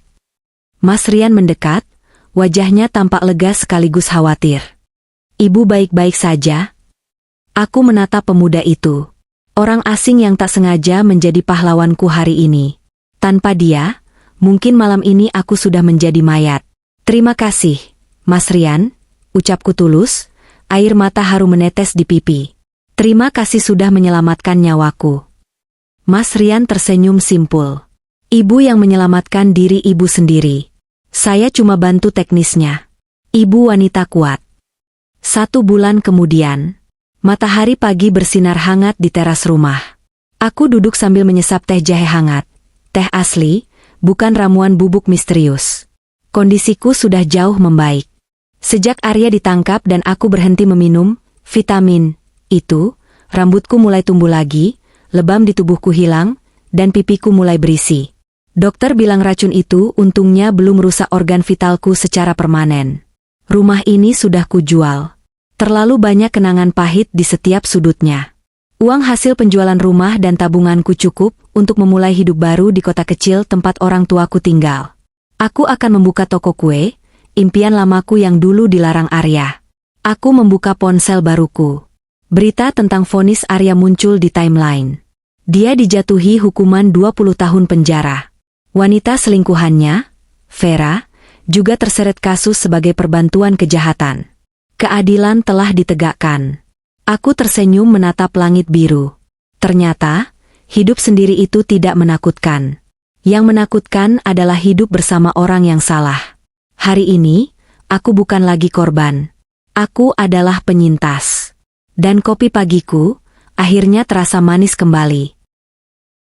Mas Rian mendekat, wajahnya tampak lega sekaligus khawatir. Ibu baik-baik saja? Aku menatap pemuda itu. Orang asing yang tak sengaja menjadi pahlawanku hari ini. Tanpa dia, mungkin malam ini aku sudah menjadi mayat. Terima kasih, Mas Rian, ucapku tulus, air mata haru menetes di pipi. Terima kasih sudah menyelamatkan nyawaku. Mas Rian tersenyum simpul. Ibu yang menyelamatkan diri ibu sendiri. Saya cuma bantu teknisnya. Ibu wanita kuat. 1 bulan kemudian, matahari pagi bersinar hangat di teras rumah. Aku duduk sambil menyesap teh jahe hangat. Teh asli, bukan ramuan bubuk misterius. Kondisiku sudah jauh membaik. Sejak Arya ditangkap dan aku berhenti meminum vitamin itu, rambutku mulai tumbuh lagi, lebam di tubuhku hilang, dan pipiku mulai berisi. Dokter bilang racun itu untungnya belum merusak organ vitalku secara permanen. Rumah ini sudah kujual. Terlalu banyak kenangan pahit di setiap sudutnya. Uang hasil penjualan rumah dan tabunganku cukup untuk memulai hidup baru di kota kecil tempat orang tuaku tinggal. Aku akan membuka toko kue, impian lamaku yang dulu dilarang Arya. Aku membuka ponsel baruku. Berita tentang vonis Arya muncul di timeline. Dia dijatuhi hukuman 20 tahun penjara. Wanita selingkuhannya, Vera, juga terseret kasus sebagai perbantuan kejahatan. Keadilan telah ditegakkan. Aku tersenyum menatap langit biru. Ternyata, hidup sendiri itu tidak menakutkan. Yang menakutkan adalah hidup bersama orang yang salah. Hari ini, aku bukan lagi korban. Aku adalah penyintas. Dan kopi pagiku, akhirnya terasa manis kembali.